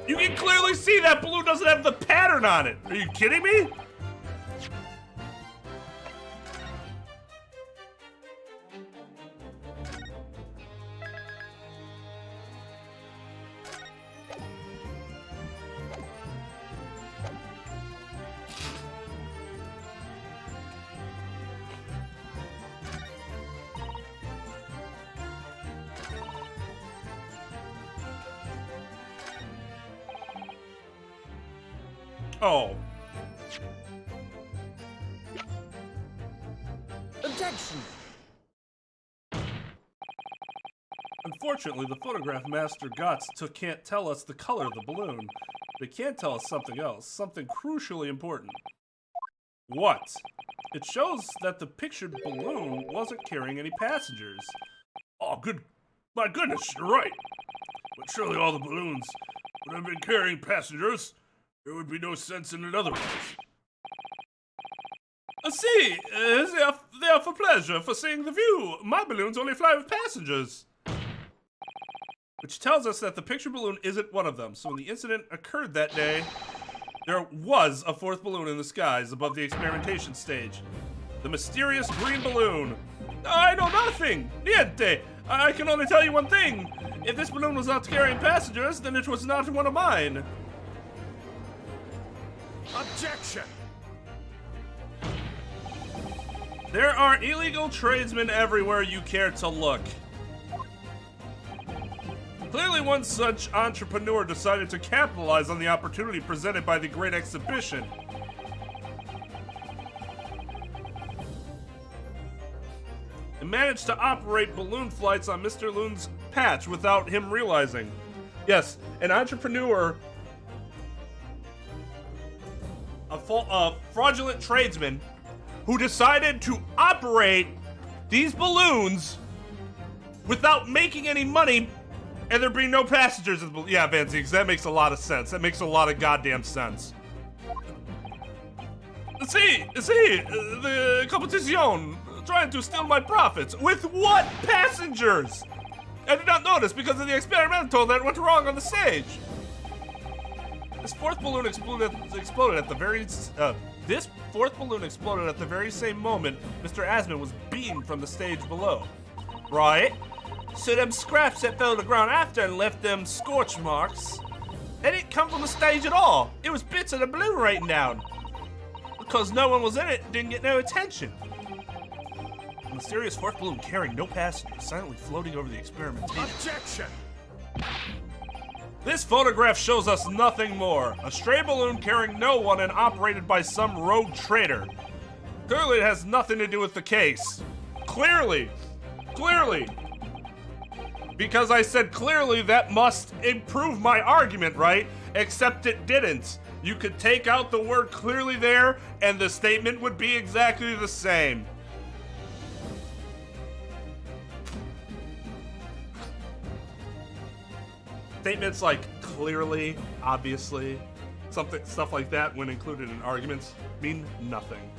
You can clearly see that balloon doesn't have the pattern on it. Are you kidding me? Oh. Objection! Unfortunately, the photograph master Guts can't tell us the color of the balloon. They can tell us something else, something crucially important. What? It shows that the pictured balloon wasn't carrying any passengers. Oh, my goodness, you're right. But surely all the balloons would have been carrying passengers. There would be no sense in it otherwise. See, they are for pleasure, for seeing the view. My balloons only fly with passengers. Which tells us that the picture balloon isn't one of them. So when the incident occurred that day, there was a fourth balloon in the skies above the experimentation stage. The mysterious green balloon. I know nothing. Niente. I can only tell you one thing. If this balloon was not carrying passengers, then it was not one of mine. Objection! There are illegal tradesmen everywhere you care to look. Clearly one such entrepreneur decided to capitalize on the opportunity presented by the Great Exhibition. And managed to operate balloon flights on Mr. Loon's patch without him realizing. Yes, an entrepreneur, a fraudulent tradesman who decided to operate these balloons without making any money and there being no passengers in the balloon. Yeah, Vanzix, that makes a lot of sense. That makes a lot of goddamn sense. See, the competition trying to steal my profits. With what passengers? I did not notice because of the experimental that went wrong on the stage. This fourth balloon exploded at the very This fourth balloon exploded at the very same moment Mr. Asman was beamed from the stage below. Right? So them scraps that fell to the ground after and left them scorch marks, they didn't come from the stage at all. It was bits of the balloon raining down. Because no one was in it, didn't get no attention. A mysterious fourth balloon carrying no passengers, silently floating over the experimentation. Objection! This photograph shows us nothing more. A stray balloon carrying no one and operated by some rogue trader. Clearly it has nothing to do with the case. Clearly. Because I said clearly, that must improve my argument, right? Except it didn't. You could take out the word clearly there, and the statement would be exactly the same. Statements like clearly, obviously, stuff like that when included in arguments mean nothing.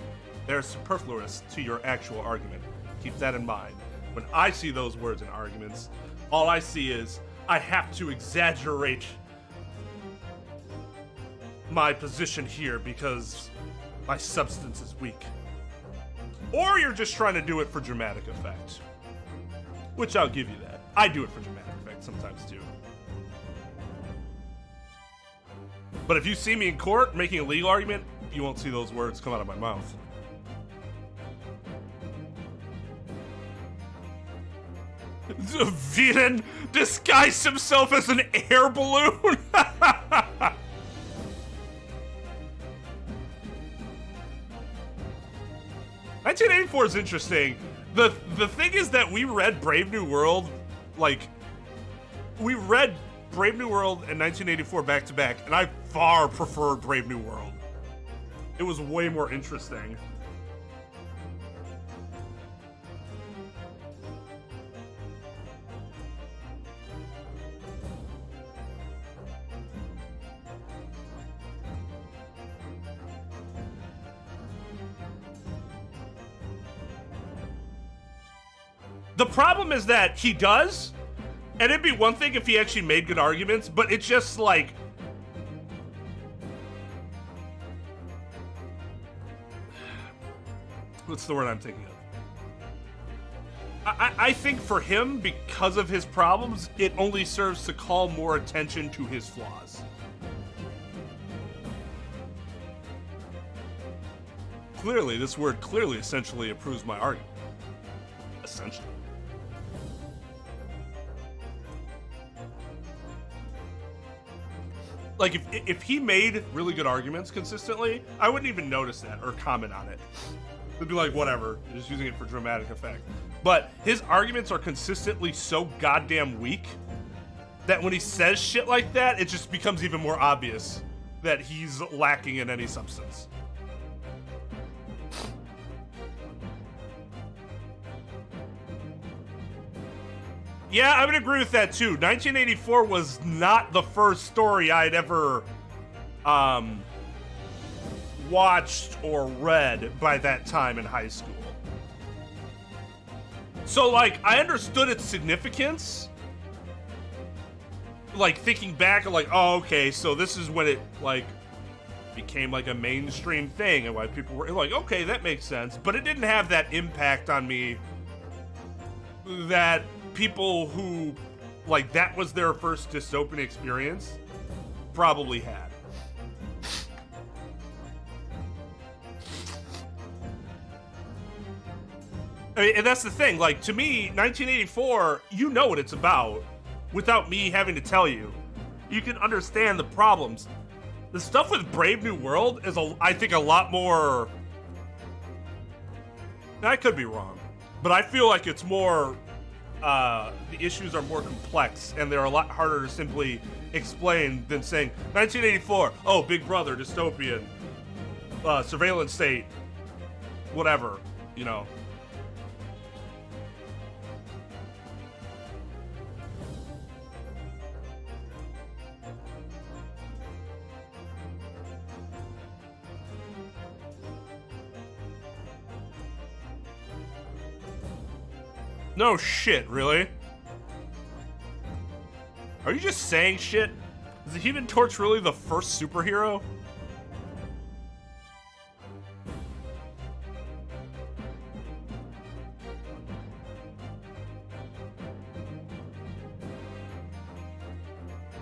They're superfluous to your actual argument. Keep that in mind. When I see those words in arguments, all I see is I have to exaggerate my position here because my substance is weak. Or you're just trying to do it for dramatic effect. Which I'll give you that. I do it for dramatic effect sometimes too. But if you see me in court making a legal argument, you won't see those words come out of my mouth. The villain disguised himself as an air balloon? 1984 is interesting. The thing is that we read Brave New World, we read Brave New World and 1984 back to back, and I far preferred Brave New World. It was way more interesting. The problem is that he does, and it'd be one thing if he actually made good arguments, but it's just like, what's the word I'm thinking of? I think for him, because of his problems, it only serves to call more attention to his flaws. Clearly, this word clearly essentially approves my argument. Essentially. Like, if he made really good arguments consistently, I wouldn't even notice that or comment on it. It'd be like, whatever, you're just using it for dramatic effect. But his arguments are consistently so goddamn weak that when he says shit like that, it just becomes even more obvious that he's lacking in any substance. Yeah, I would agree with that too. 1984 was not the first story I'd ever watched or read by that time in high school. So, like, I understood its significance. Like, thinking back, like, oh, okay, so this is when it, like, became, like, a mainstream thing and why people were like, okay, that makes sense. But it didn't have that impact on me that people who, like, that was their first dystopian experience probably had. I mean, and that's the thing, like, to me, 1984, you know what it's about without me having to tell you. You can understand the problems. The stuff with Brave New World is, I think, a lot more... I could be wrong, but I feel like it's more... the issues are more complex and they're a lot harder to simply explain than saying 1984, oh, Big Brother, dystopian, surveillance state, whatever, you know. No shit, really? Are you just saying shit? Is the Human Torch really the first superhero?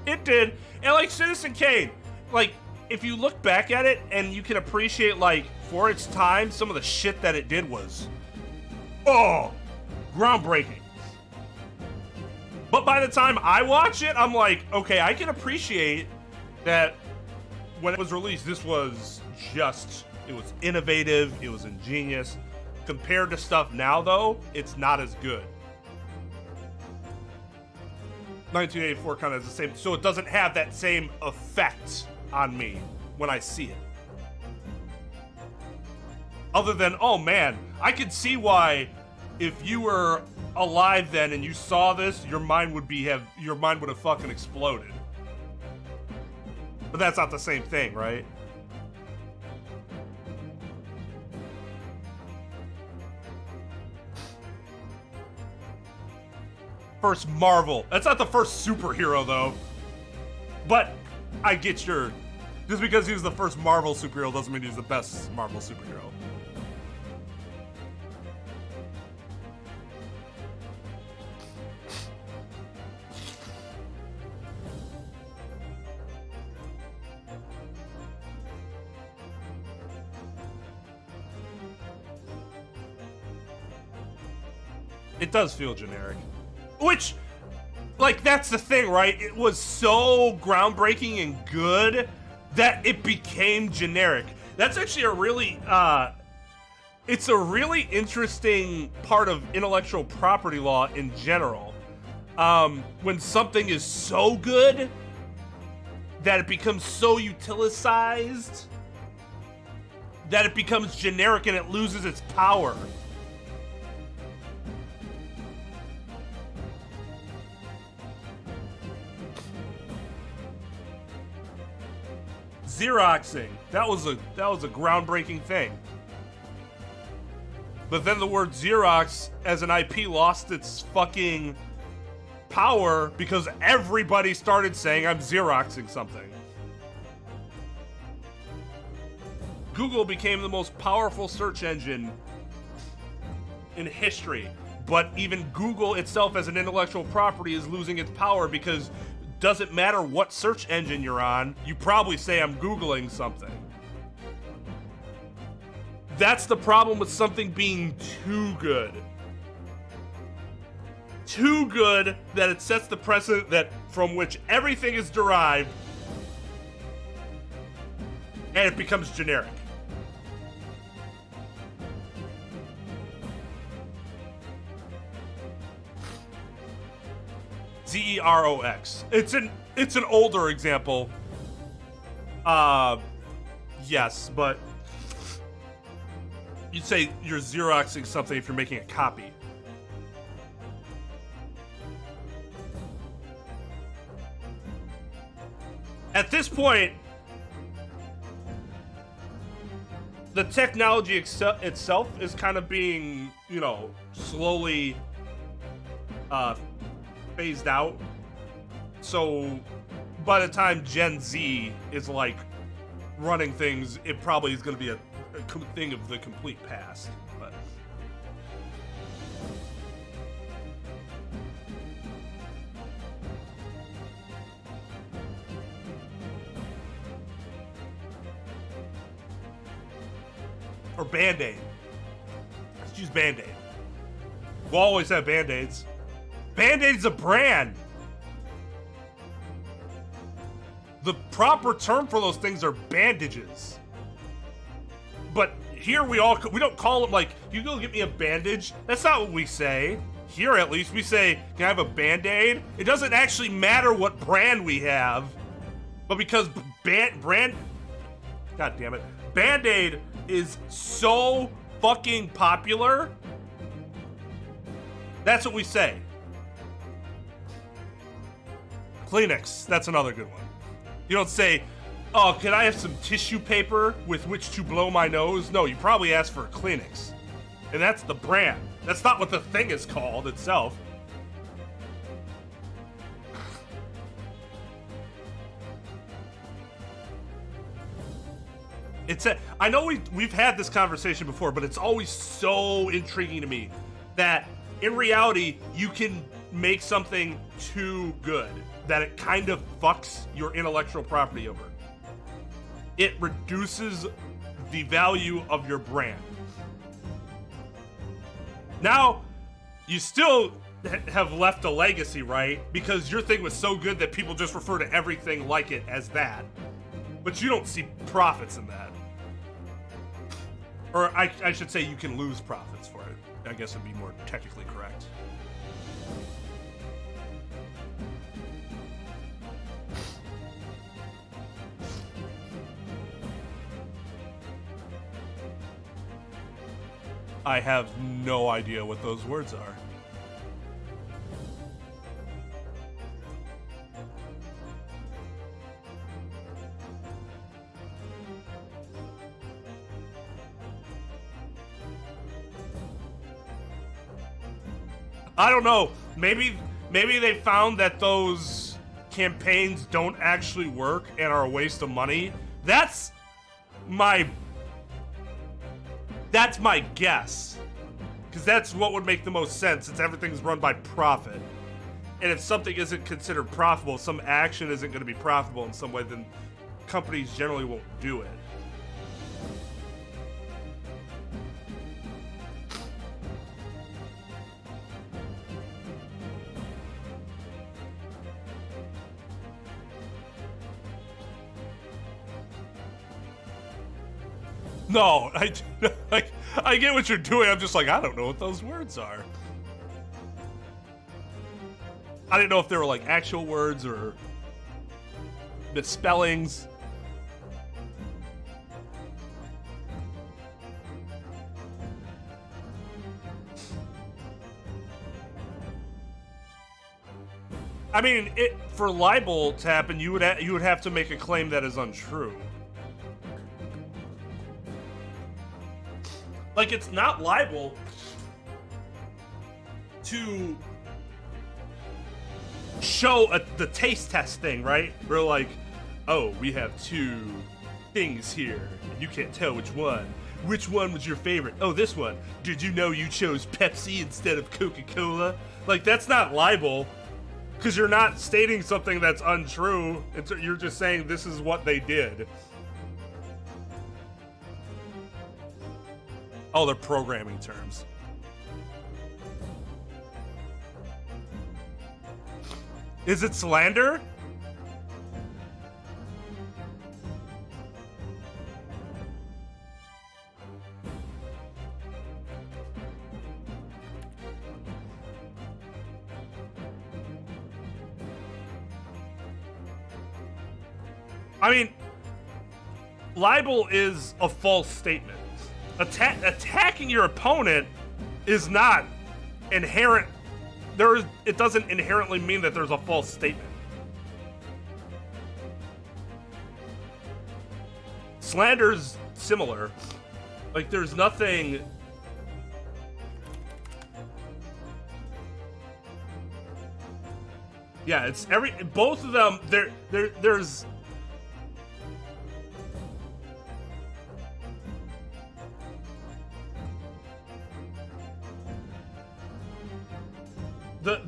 It did. And like Citizen Kane, like if you look back at it and you can appreciate like for its time, some of the shit that it did was groundbreaking. But by the time I watch it, I'm like, okay, I can appreciate that when it was released, this was just, it was innovative, it was ingenious. Compared to stuff now, though, it's not as good. 1984 kind of has the same, so it doesn't have that same effect on me when I see it. Other than, oh man, I could see why if you were alive then and you saw this, your mind would have fucking exploded. But that's not the same thing, right? First Marvel. That's not the first superhero, though. But I get your... Just because he was the first Marvel superhero doesn't mean he's the best Marvel superhero. It does feel generic. Which, like, that's the thing, right? It was so groundbreaking and good that it became generic. That's actually a really, it's a really interesting part of intellectual property law in general. When something is so good that it becomes so utilized that it becomes generic and it loses its power. Xeroxing. That was a groundbreaking thing. But then the word Xerox as an IP lost its fucking power because everybody started saying I'm Xeroxing something. Google became the most powerful search engine in history. But even Google itself as an intellectual property is losing its power because doesn't matter what search engine you're on, you probably say I'm Googling something. That's the problem with something being too good. Too good that it sets the precedent that from which everything is derived and it becomes generic. Xerox. It's an older example. Yes, but you'd say you're Xeroxing something if you're making a copy. At this point, the technology itself is kind of being, slowly phased out. So by the time Gen Z is like running things, it probably is going to be a thing of the complete past. But or Band-Aid. Let's use Band-Aid. We'll always have Band-Aids. Band-Aid's a brand. The proper term for those things are bandages. But here we don't call them like, you go get me a bandage. That's not what we say. Here at least we say, can I have a Band-Aid? It doesn't actually matter what brand we have. But because God damn it. Band-Aid is so fucking popular. That's what we say. Kleenex, that's another good one. You don't say, oh, can I have some tissue paper with which to blow my nose? No, you probably ask for a Kleenex. And that's the brand. That's not what the thing is called itself. I know we've had this conversation before, but it's always so intriguing to me that in reality, you can make something too good that it kind of fucks your intellectual property over. It reduces the value of your brand. Now, you still have left a legacy, right? Because your thing was so good that people just refer to everything like it as that. But you don't see profits in that. Or I should say you can lose profits for it. I guess it'd be more technically correct. I have no idea what those words are. I don't know. Maybe they found that those campaigns don't actually work and are a waste of money. That's my guess. Because that's what would make the most sense, since everything's run by profit. And if something isn't considered profitable, some action isn't going to be profitable in some way, then companies generally won't do it. No, I get what you're doing. I'm just like, I don't know what those words are. I didn't know if they were like actual words or misspellings. I mean, for libel to happen, you would have to make a claim that is untrue. Like, it's not libel to show the taste test thing, right? We're like, oh, we have two things here, and you can't tell which one. Which one was your favorite? Oh, this one. Did you know you chose Pepsi instead of Coca-Cola? Like, that's not libel, because you're not stating something that's untrue. You're just saying this is what they did. Oh, they're programming terms. Is it slander? I mean, libel is a false statement. Attacking your opponent is not inherent. It doesn't inherently mean that there's a false statement. Slander's similar. Like, there's nothing. Yeah, it's both of them. There's.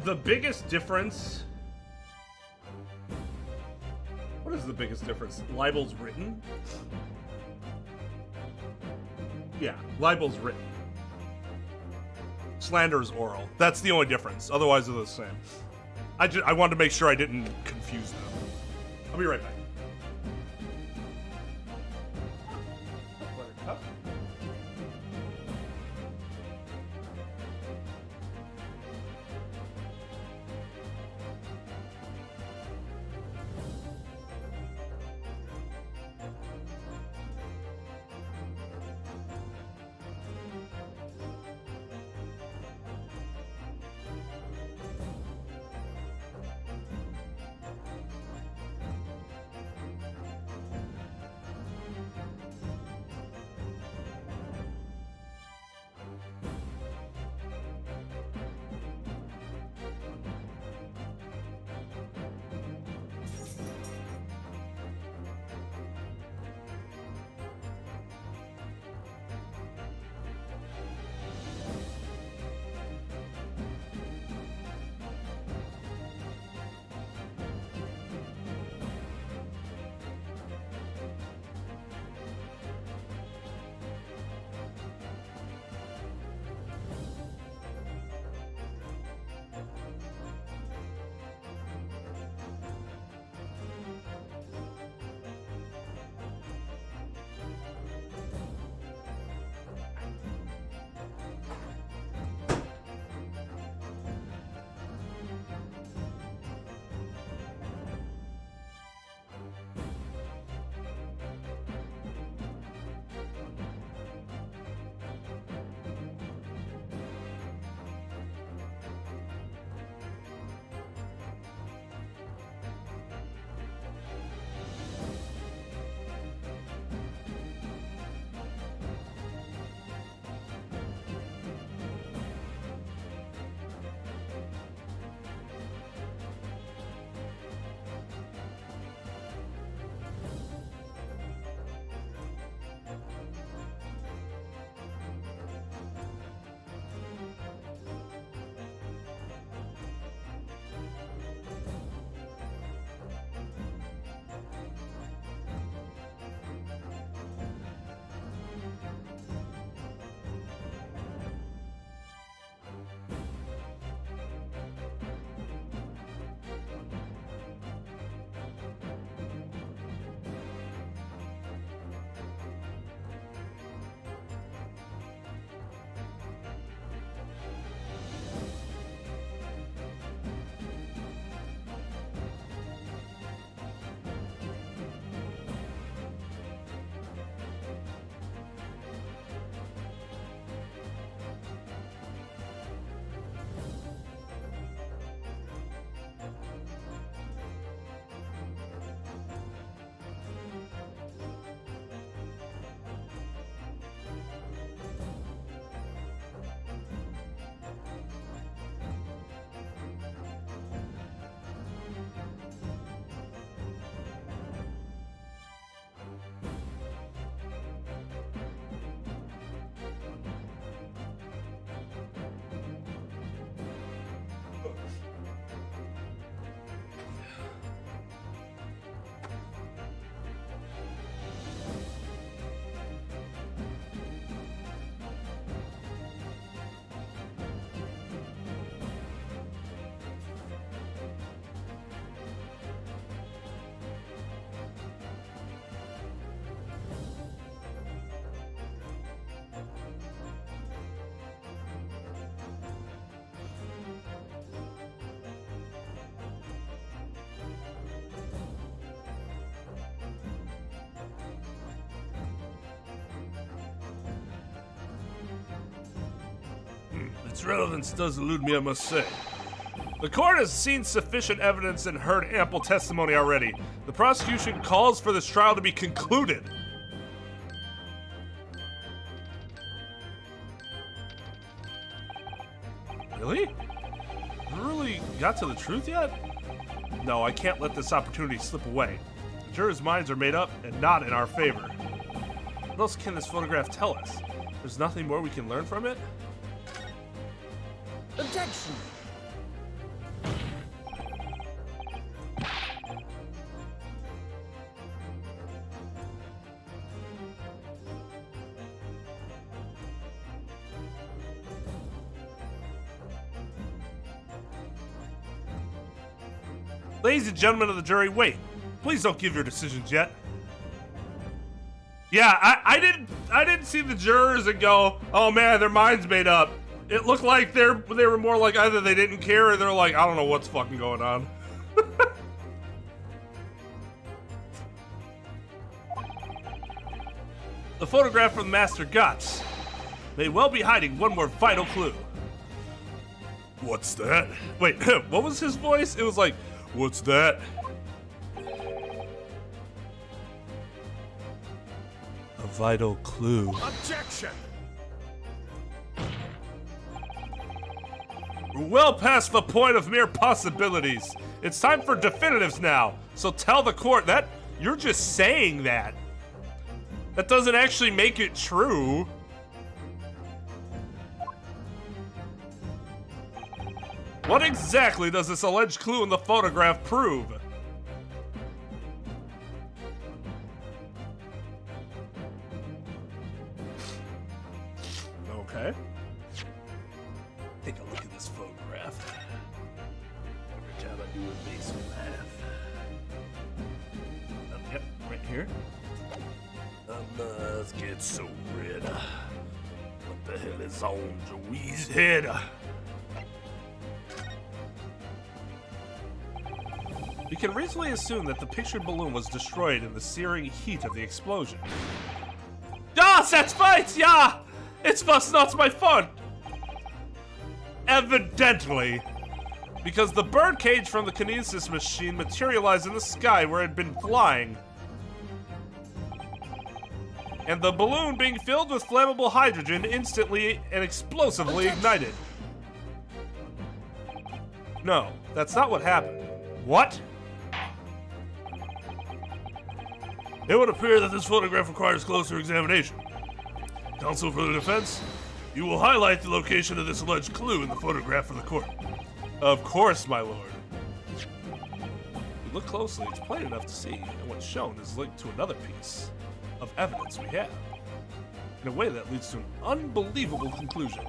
The biggest difference. What is the biggest difference? Libel's written? Yeah, libel's written. Slander's oral. That's the only difference. Otherwise, they're the same. I wanted to make sure I didn't confuse them. I'll be right back. Buttercup. Its relevance does elude me, I must say. The court has seen sufficient evidence and heard ample testimony already. The prosecution calls for this trial to be concluded. Really? You really got to the truth yet? No, I can't let this opportunity slip away. The jurors' minds are made up and not in our favor. What else can this photograph tell us? There's nothing more we can learn from it? Objection! Ladies and gentlemen of the jury, wait. Please don't give your decisions yet. Yeah, I didn't see the jurors and go, oh man, their mind's made up. It looked like they were more like either they didn't care or they're like, I don't know what's fucking going on. The photograph from Master Guts may well be hiding one more vital clue. What's that? Wait, what was his voice? It was like, what's that? A vital clue. Objection! We're well past the point of mere possibilities. It's time for definitives now. So tell the court that you're just saying that. That doesn't actually make it true. What exactly does this alleged clue in the photograph prove? Okay. Take a look at this photograph. Every time I do it makes me laugh. Yep, right here. Let's get so red. What the hell is on Joey's head? We can reasonably assume that the pictured balloon was destroyed in the searing heat of the explosion. Yes, that's right, yeah! It was not my fault! Evidently. Because the birdcage from the kinesis machine materialized in the sky where it had been flying. And the balloon being filled with flammable hydrogen instantly and explosively ignited. No, that's not what happened. What? It would appear that this photograph requires closer examination. Counsel for the defense, you will highlight the location of this alleged clue in the photograph for the court. Of course, my lord. If you look closely, it's plain enough to see, and what's shown is linked to another piece of evidence we have, in a way that leads to an unbelievable conclusion.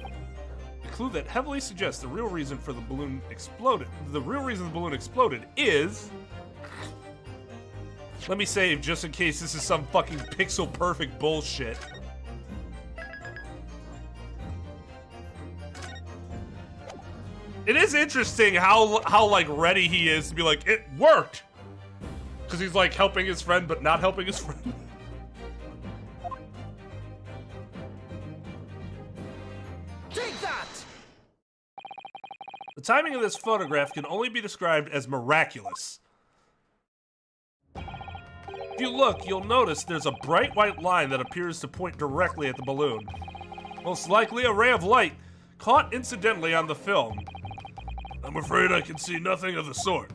A clue that heavily suggests the real reason for the balloon exploded. The real reason the balloon exploded is... Let me save just in case this is some fucking pixel perfect bullshit. It is interesting how like ready he is to be like, it worked! Because he's like helping his friend but not helping his friend. Take that! The timing of this photograph can only be described as miraculous. If you look, you'll notice there's a bright white line that appears to point directly at the balloon. Most likely a ray of light caught incidentally on the film. I'm afraid I can see nothing of the sort.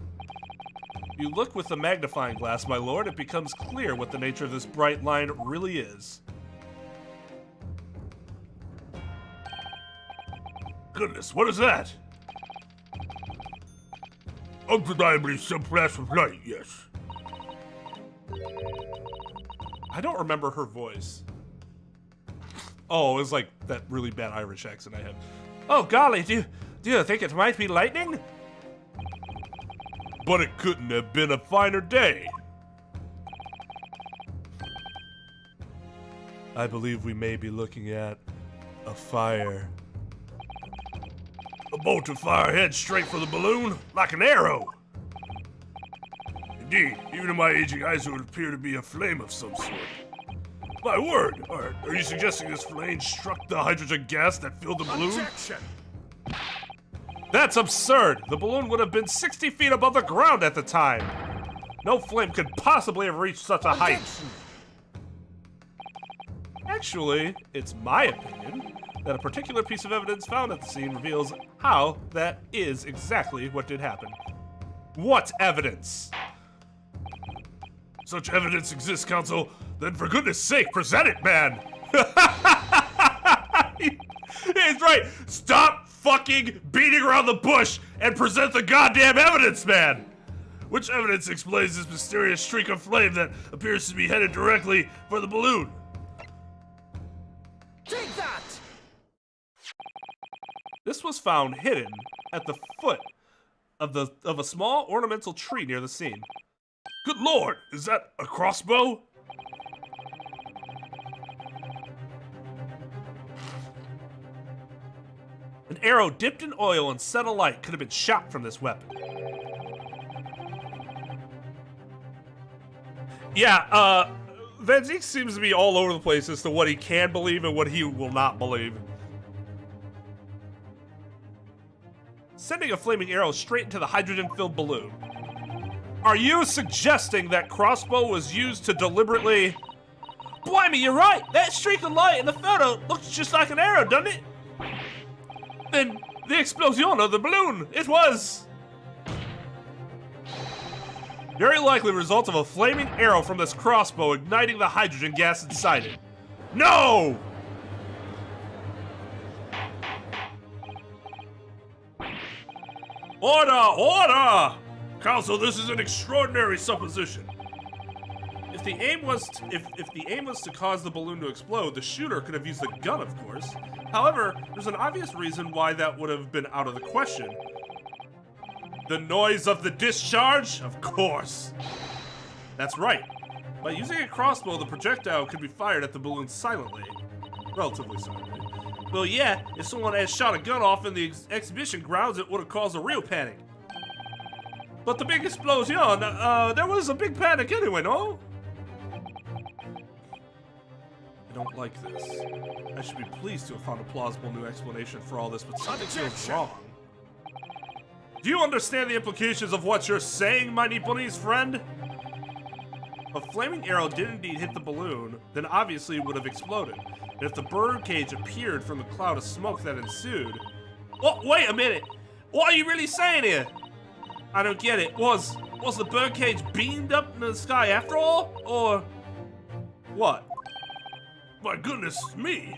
If you look with the magnifying glass, my lord, it becomes clear what the nature of this bright line really is. Goodness, what is that? Undeniably some flash of light, yes. I don't remember her voice. Oh, it was like that really bad Irish accent I have. Oh golly, do you think it might be lightning? But it couldn't have been a finer day. I believe we may be looking at a fire. A bolt of fire heads straight for the balloon, like an arrow. Indeed, even in my aging eyes, it would appear to be a flame of some sort. My word! Are you suggesting this flame struck the hydrogen gas that filled the balloon? Objection! That's absurd! The balloon would have been 60 feet above the ground at the time! No flame could possibly have reached such a height. Actually, it's my opinion that a particular piece of evidence found at the scene reveals how that is exactly what did happen. What evidence? Such evidence exists, Counsel. Then for goodness sake, present it, man! He's right! Stop fucking beating around the bush and present the goddamn evidence, man! Which evidence explains this mysterious streak of flame that appears to be headed directly for the balloon? Take that! This was found hidden at the foot of a small ornamental tree near the scene. Good lord, is that a crossbow? An arrow dipped in oil and set alight could have been shot from this weapon. Yeah, Van Zeke seems to be all over the place as to what he can believe and what he will not believe. Sending a flaming arrow straight into the hydrogen-filled balloon. Are you suggesting that crossbow was used to deliberately... Blimey, you're right! That streak of light in the photo looks just like an arrow, doesn't it? Then the explosion of the balloon, it was... Very likely the result of a flaming arrow from this crossbow igniting the hydrogen gas inside it. No! Order! Order! Counsel, this is an extraordinary supposition. If the aim was to cause the balloon to explode, the shooter could have used a gun, of course. However, there's an obvious reason why that would have been out of the question. The noise of the discharge? Of course. That's right. By using a crossbow, the projectile could be fired at the balloon silently. Relatively silently. Well, yeah, if someone had shot a gun off in the exhibition grounds, it would have caused a real panic. But the big explosion, there was a big panic anyway, no? I don't like this. I should be pleased to have found a plausible new explanation for all this, but something feels wrong. Do you understand the implications of what you're saying, my Nipponese friend? If a flaming arrow did indeed hit the balloon, then obviously it would have exploded. And if the birdcage appeared from the cloud of smoke that ensued... Oh, wait a minute! What are you really saying here? I don't get it. Was the birdcage beamed up into the sky after all? Or... what? My goodness me!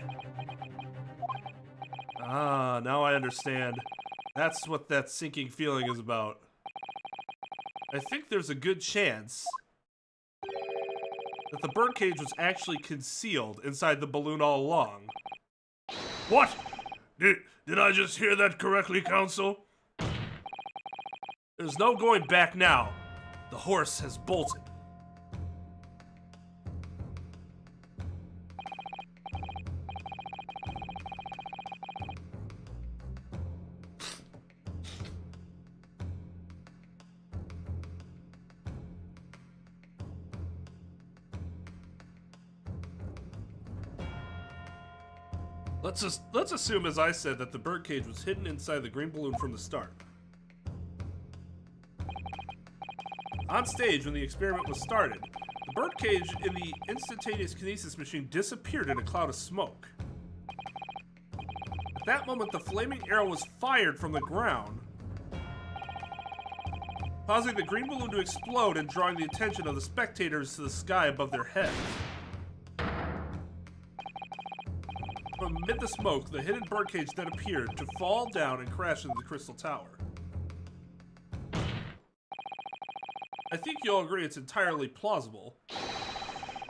Ah, now I understand. That's what that sinking feeling is about. I think there's a good chance that the birdcage was actually concealed inside the balloon all along. What? Did I just hear that correctly, Counsel? There's no going back now. The horse has bolted. Let's assume, as I said, that the birdcage was hidden inside the green balloon from the start. On stage, when the experiment was started, the birdcage in the instantaneous kinesis machine disappeared in a cloud of smoke. At that moment, the flaming arrow was fired from the ground, causing the green balloon to explode and drawing the attention of the spectators to the sky above their heads. From amid the smoke, the hidden birdcage then appeared to fall down and crash into the crystal tower. I think you'll agree it's entirely plausible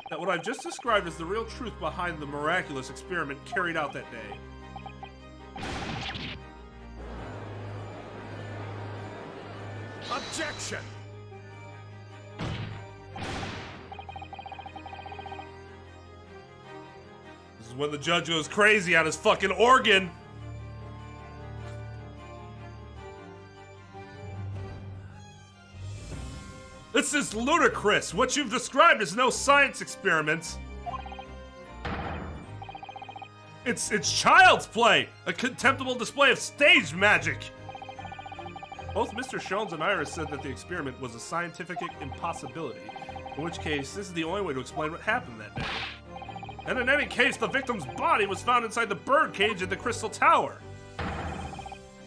that what I've just described is the real truth behind the miraculous experiment carried out that day. Objection! This is when the judge goes crazy on his fucking organ. This is ludicrous. What you've described is no science experiment. It's child's play, a contemptible display of stage magic. Both Mr. Shones and Iris said that the experiment was a scientific impossibility, in which case this is the only way to explain what happened that day. And in any case, the victim's body was found inside the birdcage in the Crystal Tower.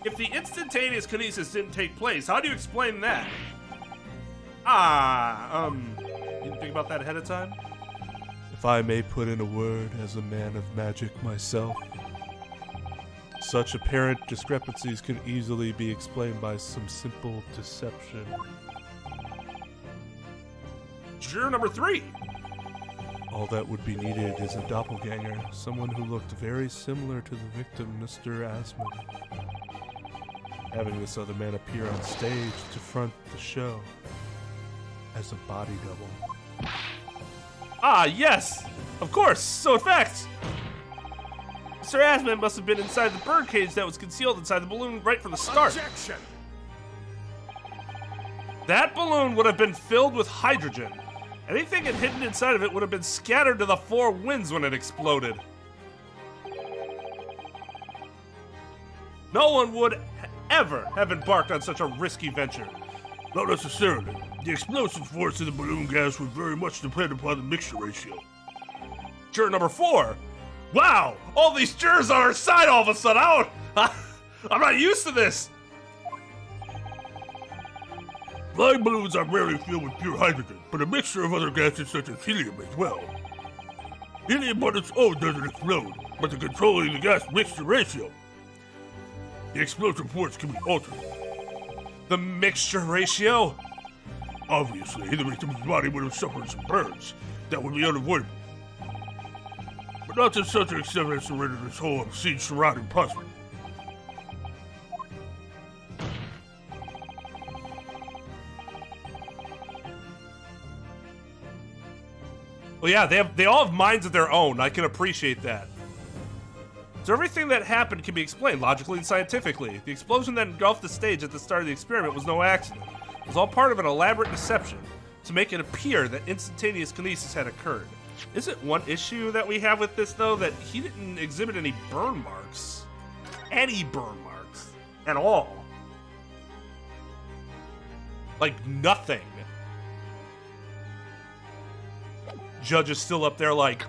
If the instantaneous kinesis didn't take place, how do you explain that? You didn't think about that ahead of time? If I may put in a word as a man of magic myself, such apparent discrepancies can easily be explained by some simple deception. Juror number 3. All that would be needed is a doppelganger, someone who looked very similar to the victim, Mr. Asman. Having this other man appear on stage to front the show as a body double. Ah, yes! Of course! So in fact, Mr. Asman must have been inside the birdcage that was concealed inside the balloon right from the start. Objection! That balloon would have been filled with hydrogen. Anything it hidden inside of it would have been scattered to the 4 winds when it exploded. No one would ever have embarked on such a risky venture. Not necessarily. The explosive force of the balloon gas would very much depend upon the mixture ratio. Juror number 4. Wow! All these jurors on our side all of a sudden. I'm not used to this. Flying balloons are rarely filled with pure hydrogen, but a mixture of other gases such as helium as well. Helium on its own doesn't explode, but the controlling the gas mixture ratio, the explosive force can be altered. The mixture ratio? Obviously, the victim's body would have suffered some burns. That would be unavoidable. But not to such an extent as to render this whole obscene charade impossible. Well, yeah, they all have minds of their own. I can appreciate that. So everything that happened can be explained logically and scientifically. The explosion that engulfed the stage at the start of the experiment was no accident. It was all part of an elaborate deception to make it appear that instantaneous kinesis had occurred. Isn't one issue that we have with this, though, that he didn't exhibit any burn marks? Any burn marks. At all. Like, nothing. Judge is still up there like...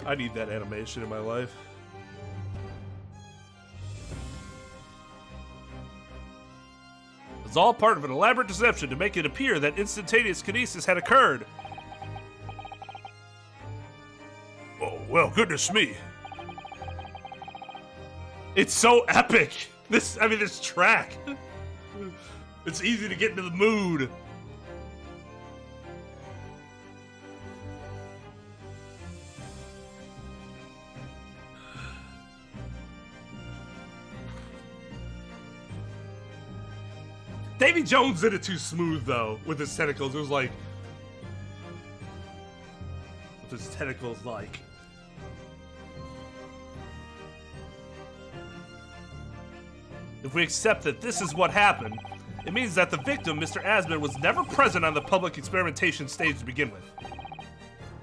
I need that animation in my life. It's all part of an elaborate deception to make it appear that instantaneous kinesis had occurred. Oh, well, goodness me. It's so epic. This track. It's easy to get into the mood. Davy Jones did it too smooth, though, with his tentacles. It was like... With his tentacles, like... If we accept that this is what happened, it means that the victim, Mr. Asman, was never present on the public experimentation stage to begin with.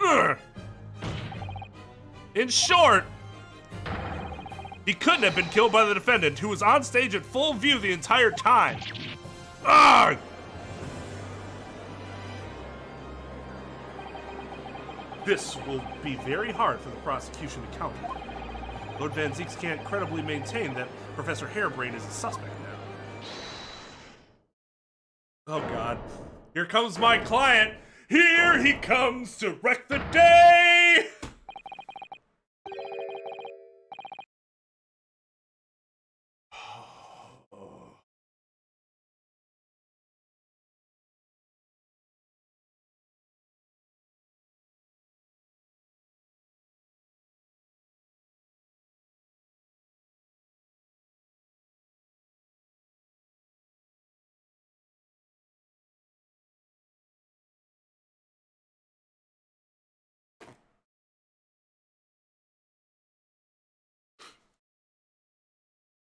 Ugh. In short, he couldn't have been killed by the defendant, who was on stage at full view the entire time. Ugh. This will be very hard for the prosecution to counter. Lord Van Zeeks can't credibly maintain that Professor Hairbrain is a suspect now. Oh God. Here comes my client. Here he comes to wreck the day!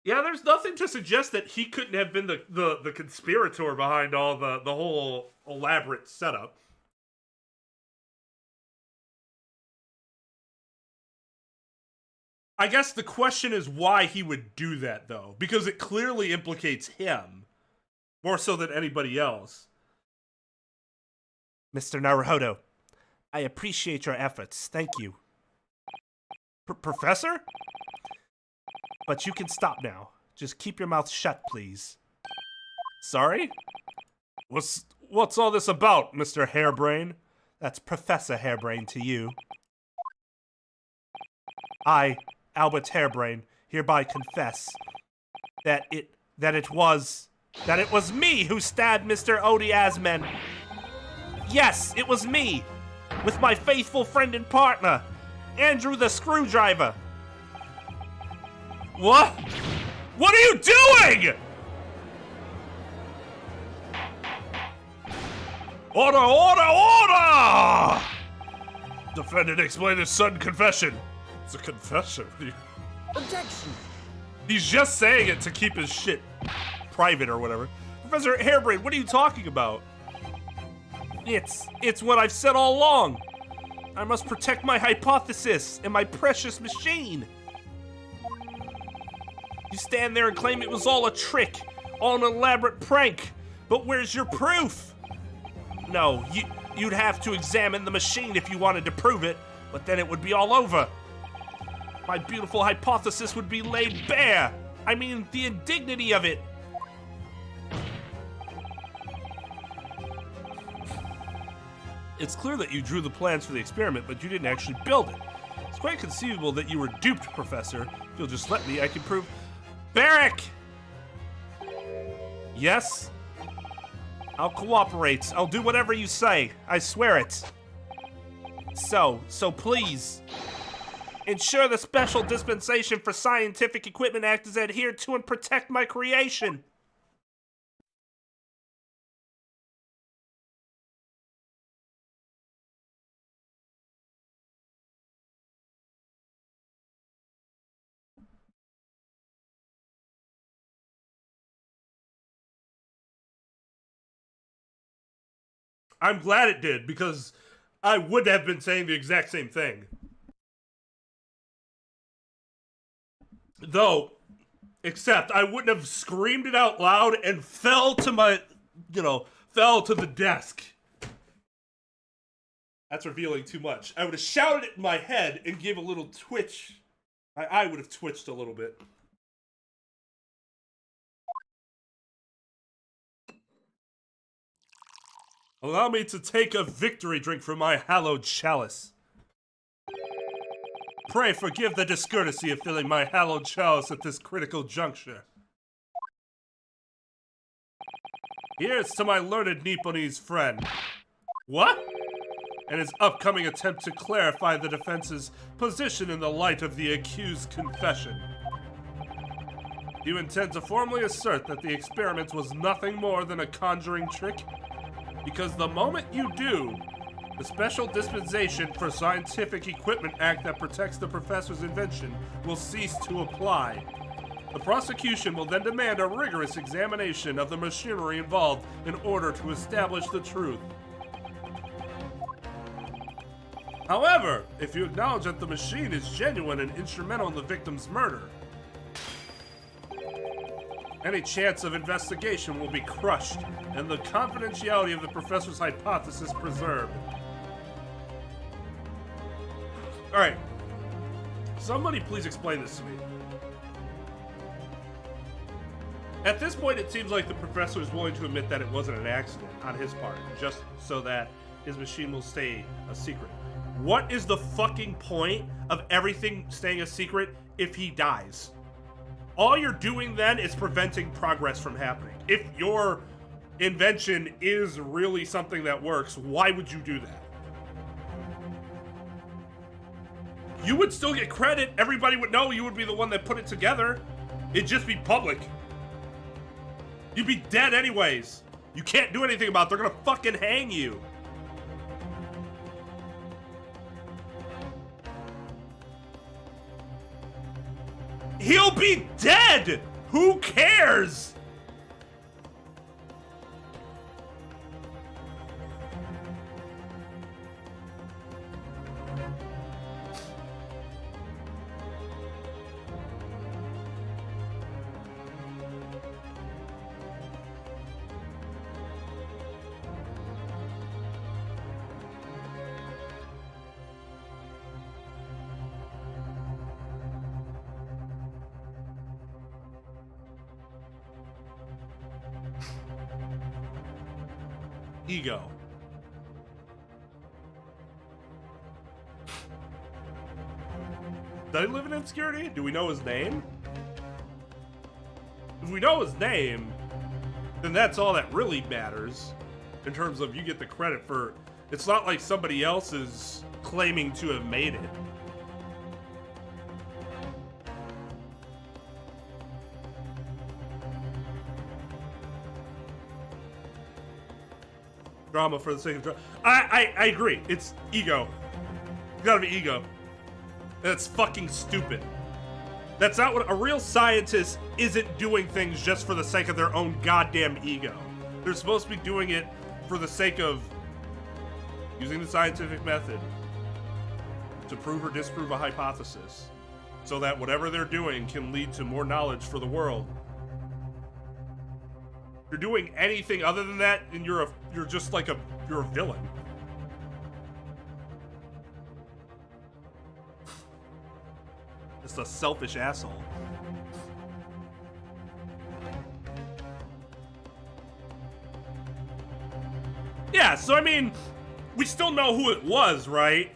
Yeah, there's nothing to suggest that he couldn't have been the conspirator behind all the whole elaborate setup. I guess the question is why he would do that, though. Because it clearly implicates him. More so than anybody else. Mr. Naruhodo, I appreciate your efforts. Thank you. Professor? But you can stop now. Just keep your mouth shut, please. Sorry? What's all this about, Mr. Hairbrain? That's Professor Hairbrain to you. I, Albert Hairbrain, hereby confess that it was me who stabbed Mr. Odie Asman. Yes, it was me, with my faithful friend and partner, Andrew the Screwdriver. What? What are you doing? Order, order, order! Defendant, explain his sudden confession. It's a confession. Objection. He's just saying it to keep his shit private or whatever. Professor Hairbrain, what are you talking about? It's what I've said all along. I must protect my hypothesis and my precious machine. You stand there and claim it was all a trick, all an elaborate prank, but where's your proof? No, you'd have to examine the machine if you wanted to prove it, but then it would be all over. My beautiful hypothesis would be laid bare. I mean, the indignity of it. It's clear that you drew the plans for the experiment, but you didn't actually build it. It's quite conceivable that you were duped, Professor. If you'll just let me, I can prove... Barrack! Yes? I'll cooperate. I'll do whatever you say. I swear it. So please, ensure the Special Dispensation for Scientific Equipment Act is adhered to and protect my creation. I'm glad it did, because I would have been saying the exact same thing. Though, except I wouldn't have screamed it out loud and fell to the desk. That's revealing too much. I would have shouted it in my head and gave a little twitch. My eye would have twitched a little bit. Allow me to take a victory drink from my hallowed chalice. Pray forgive the discourtesy of filling my hallowed chalice at this critical juncture. Here's to my learned Nipponese friend. What? And his upcoming attempt to clarify the defense's position in the light of the accused's confession. You intend to formally assert that the experiment was nothing more than a conjuring trick? Because the moment you do, the Special Dispensation for Scientific Equipment Act that protects the professor's invention will cease to apply. The prosecution will then demand a rigorous examination of the machinery involved in order to establish the truth. However, if you acknowledge that the machine is genuine and instrumental in the victim's murder, any chance of investigation will be crushed, and the confidentiality of the professor's hypothesis preserved. Alright. Somebody please explain this to me. At this point, it seems like the professor is willing to admit that it wasn't an accident on his part, just so that his machine will stay a secret. What is the fucking point of everything staying a secret if he dies? All you're doing then is preventing progress from happening. If your invention is really something that works, why would you do that? You would still get credit. Everybody would know you would be the one that put it together. It'd just be public. You'd be dead anyways. You can't do anything about it. They're gonna fucking hang you. He'll be dead! Who cares? ego. Does he live in obscurity? Do we know his name? If we know his name, then that's all that really matters in terms of you get the credit for. It's not like somebody else is claiming to have made it. Drama for the sake of drama. I agree. It's ego. It's gotta be ego. That's fucking stupid. That's not what a real scientist isn't doing things just for the sake of their own goddamn ego. They're supposed to be doing it for the sake of using the scientific method to prove or disprove a hypothesis so that whatever they're doing can lead to more knowledge for the world. If you're doing anything other than that, and you're just like you're a villain. Just a selfish asshole. Yeah, so I mean, we still know who it was, right?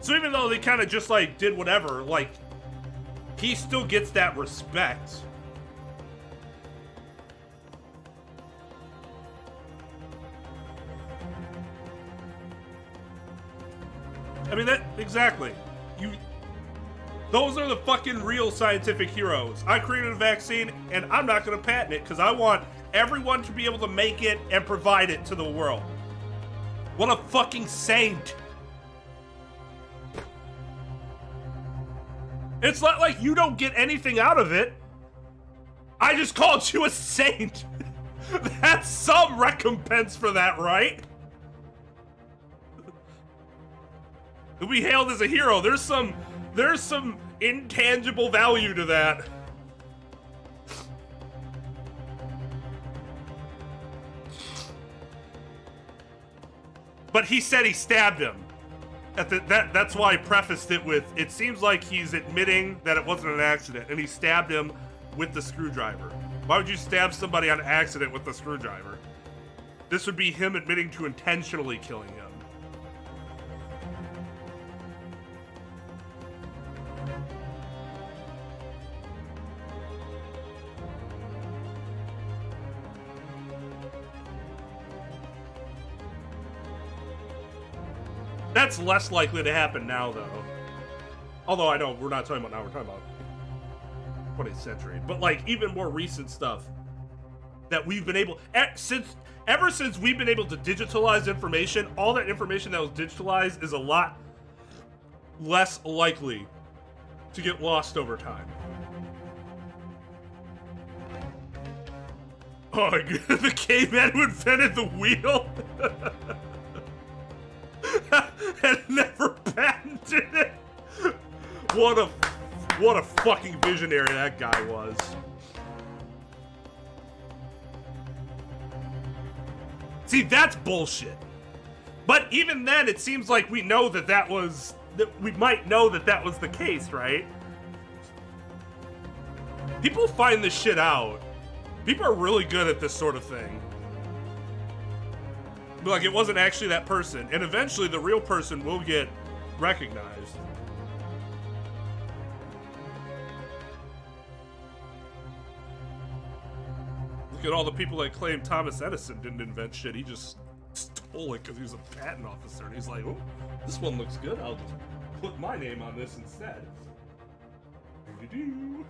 So even though they kind of just like did whatever, like, he still gets that respect. I mean, that, exactly. Those are the fucking real scientific heroes. I created a vaccine, and I'm not gonna patent it, because I want everyone to be able to make it and provide it to the world. What a fucking saint. It's not like you don't get anything out of it. I just called you a saint. That's some recompense for that, right? To be hailed as a hero, there's some intangible value to that. But he said he stabbed him. That's why I prefaced it with, it seems like he's admitting that it wasn't an accident, and he stabbed him with the screwdriver. Why would you stab somebody on accident with the screwdriver? This would be him admitting to intentionally killing him. That's less likely to happen now, though. Although I know we're not talking about now, we're talking about 20th century. But like even more recent stuff that we've been able, ever since we've been able to digitalize information, all that information that was digitalized is a lot less likely to get lost over time. Oh my god, the caveman who invented the wheel and never patented it. What a fucking visionary that guy was. See, that's bullshit. But even then, it seems like we know that we might know that was the case, right? People find this shit out. People are really good at this sort of thing. Like, it wasn't actually that person, and eventually the real person will get recognized. Look at all the people that claim Thomas Edison didn't invent shit. He just stole it because he was a patent officer, and he's like, oh, this one looks good. I'll just put my name on this instead. Do-do-do.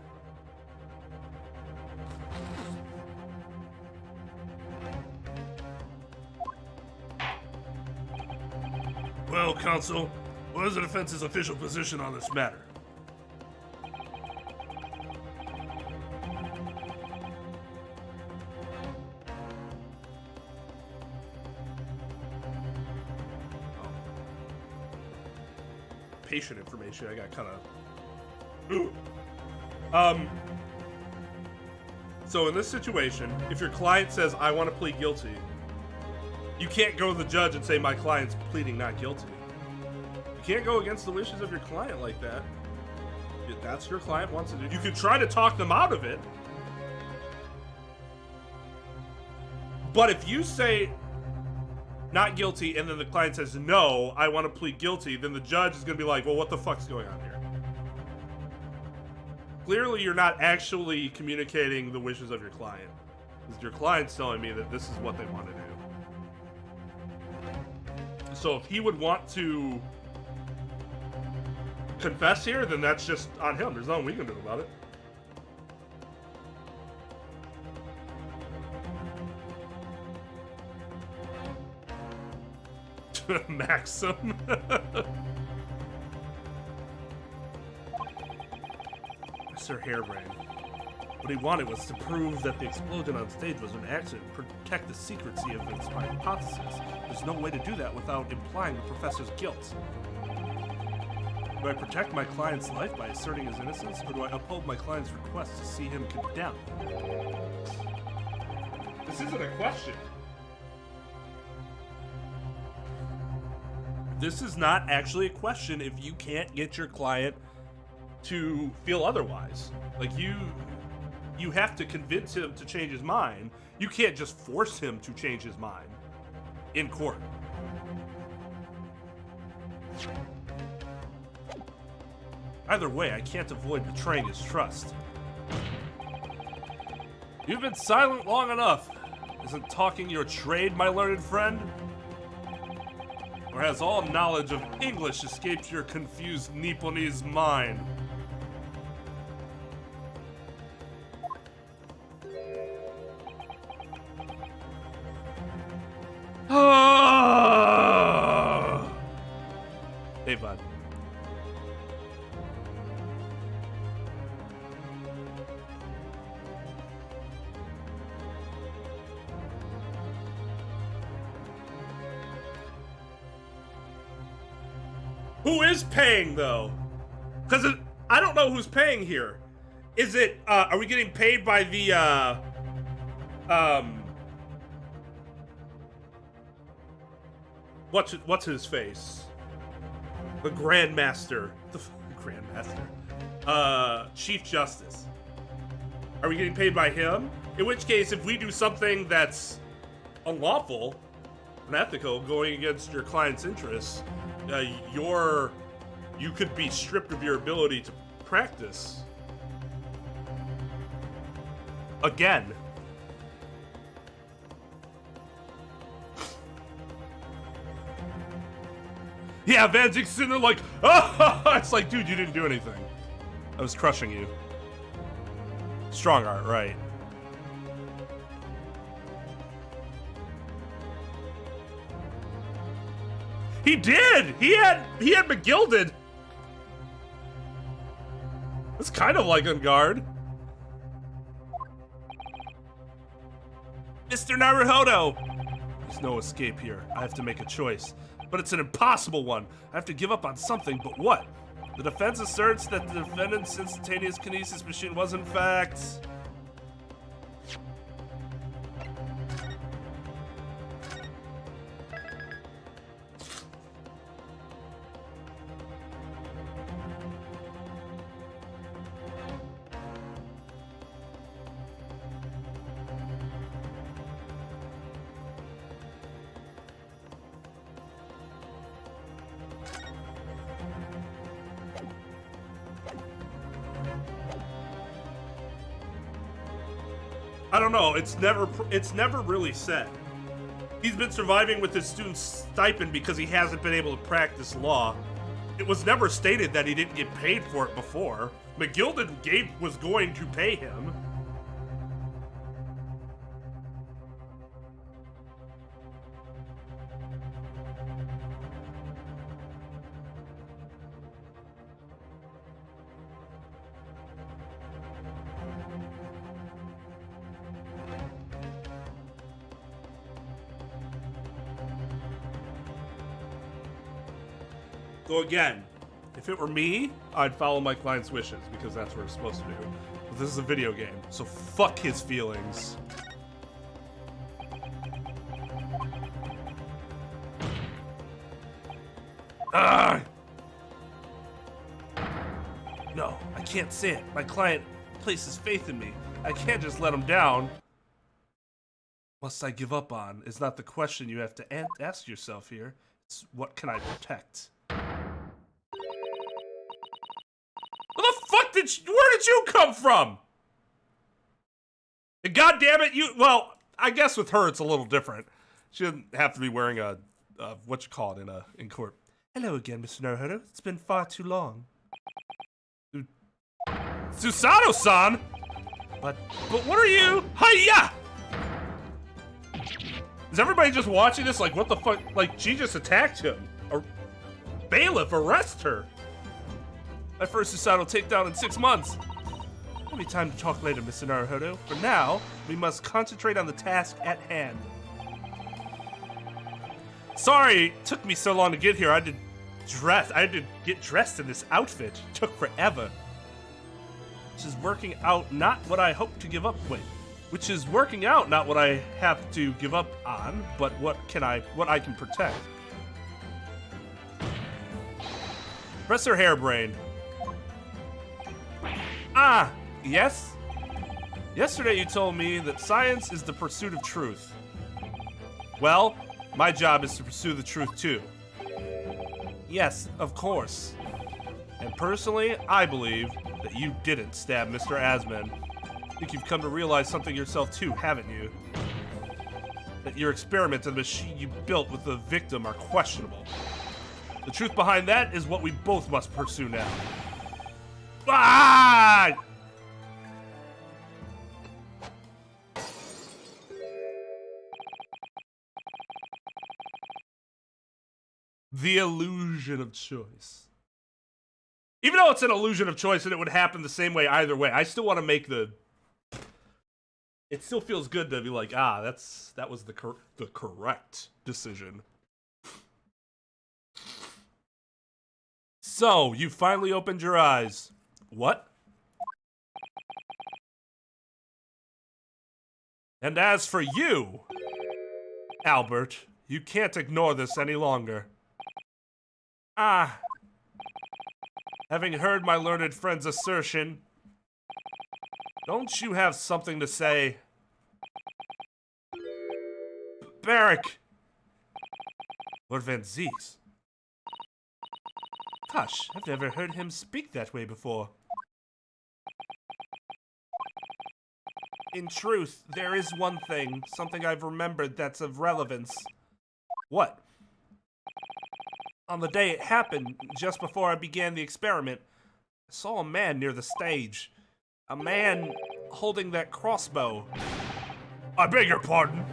Well, counsel, what is the defense's official position on this matter? Patient information, I got kind of... So in this situation, if your client says, I want to plead guilty, you can't go to the judge and say, my client's pleading not guilty. You can't go against the wishes of your client like that. if that's your client wants to do, you can try to talk them out of it. But if you say not guilty and then the client says no, I want to plead guilty, then the judge is going to be like, well, what the fuck's going on here? Clearly, you're not actually communicating the wishes of your client. Because your client's telling me that this is what they want to do. So if he would want to confess here, then that's just on him. There's nothing we can do about it. Maxim. Mr. Hairbrain. What he wanted was to prove that the explosion on stage was an accident, protect the secrecy of its hypothesis. There's no way to do that without implying the professor's guilt. Do I protect my client's life by asserting his innocence, or do I uphold my client's request to see him condemned? This isn't a question. This is not actually a question if you can't get your client to feel otherwise. Like, you have to convince him to change his mind. You can't just force him to change his mind in court. Either way, I can't avoid betraying his trust. You've been silent long enough. Isn't talking your trade, my learned friend? Or has all knowledge of English escaped your confused Nipponese mind? Hey, bud. Who is paying, though? Because I don't know who's paying here. Is it, are we getting paid by the, what's his face? The Grandmaster. The Grandmaster. Chief Justice. Are we getting paid by him? In which case, if we do something that's unlawful, unethical, going against your client's interests, you could be stripped of your ability to practice. Again. Yeah, Van Zink's sitting there like, oh! It's like, dude, you didn't do anything. I was crushing you. Strong art, right. He did! He had McGilded. It's kind of like on guard. Mr. Naruhodo! There's no escape here. I have to make a choice. But it's an impossible one. I have to give up on something, but what? The defense asserts that the defendant's instantaneous kinesis machine was in fact... I don't know, it's never really said. He's been surviving with his student's stipend because he hasn't been able to practice law. It was never stated that he didn't get paid for it before. McGilded was going to pay him. So again, if it were me, I'd follow my client's wishes because that's what we're supposed to do. But this is a video game, so fuck his feelings. Ah! No, I I can't say it. My client places faith in me. I can't just let him down. Must I give up on is not the question you have to ask yourself here. It's what can I protect? Where the fuck where did you come from? And God damn it, well, I guess with her it's a little different. She doesn't have to be wearing a what you call it in court. Hello again, Mr. Naruto. It's been far too long. Susanoo-san? But what are you? Hiya! Is everybody just watching this like, what the fuck? Like, she just attacked him. Bailiff, arrest her. My first Susanoo takedown in 6 months. There'll be time to talk later, Mr. Naruto. For now, we must concentrate on the task at hand. Sorry it took me so long to get here. I had to get dressed in this outfit. It took forever. Which is working out not what I hope to give up with. Which is working out not what I have to give up on, but what I can protect. Professor Hairbrain. Ah, yes? Yesterday you told me that science is the pursuit of truth. Well, my job is to pursue the truth too. Yes, of course. And personally, I believe that you didn't stab Mr. Asman. I think you've come to realize something yourself too, haven't you? That your experiments and the machine you built with the victim are questionable. The truth behind that is what we both must pursue now. Ah! The illusion of choice. Even though it's an illusion of choice and it would happen the same way either way, I still want to make the... It still feels good to be like, that was the correct decision. So, you finally opened your eyes. What? And as for you, Albert, you can't ignore this any longer. Having heard my learned friend's assertion, don't you have something to say? Barrack! Lord Van Zees. Gosh, I've never heard him speak that way before. In truth, there is one thing, something I've remembered that's of relevance. What? On the day it happened, just before I began the experiment, I saw a man near the stage. A man holding that crossbow. I beg your pardon?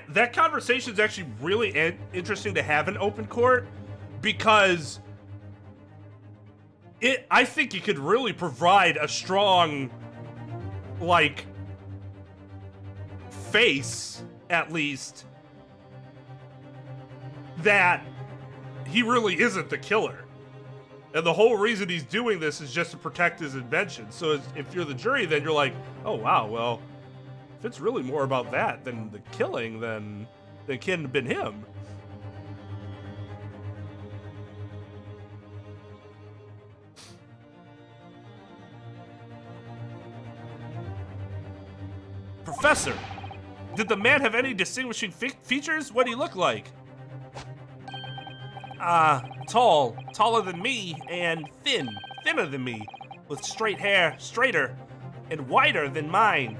That conversation is actually really interesting to have in open court, because I think it could really provide a strong, like, face, at least, that he really isn't the killer. And the whole reason he's doing this is just to protect his invention. So if you're the jury, then you're like, oh wow, well, if it's really more about that than the killing, then it couldn't have been him. Professor, did the man have any distinguishing features? What did he look like? Taller than me, and thinner than me, with straight hair, straighter, and wider than mine.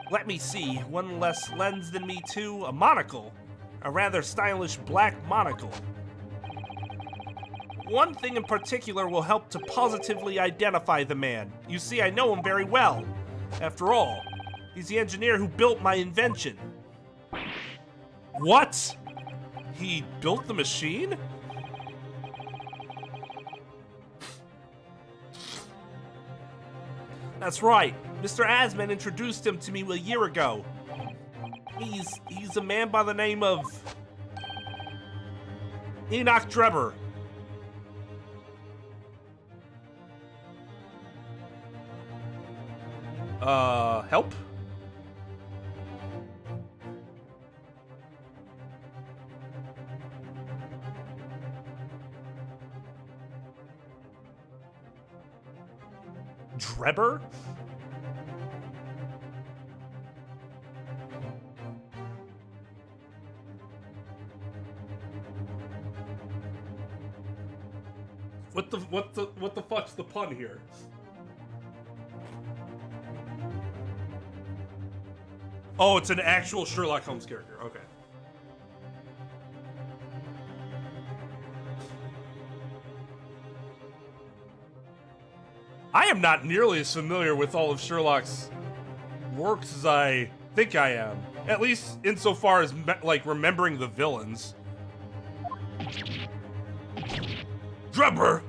Let me see, one less lens than me too, a monocle, a rather stylish black monocle. One thing in particular will help to positively identify the man. You see, I know him very well. After all, he's the engineer who built my invention. What? He built the machine? That's right. Mr. Asman introduced him to me a year ago. He's a man by the name of Enoch Drebber. Help? Drebber? What the fuck's the pun here? Oh, it's an actual Sherlock Holmes character. Okay. I am not nearly as familiar with all of Sherlock's works as I think I am. At least insofar as, like, remembering the villains. Drebber!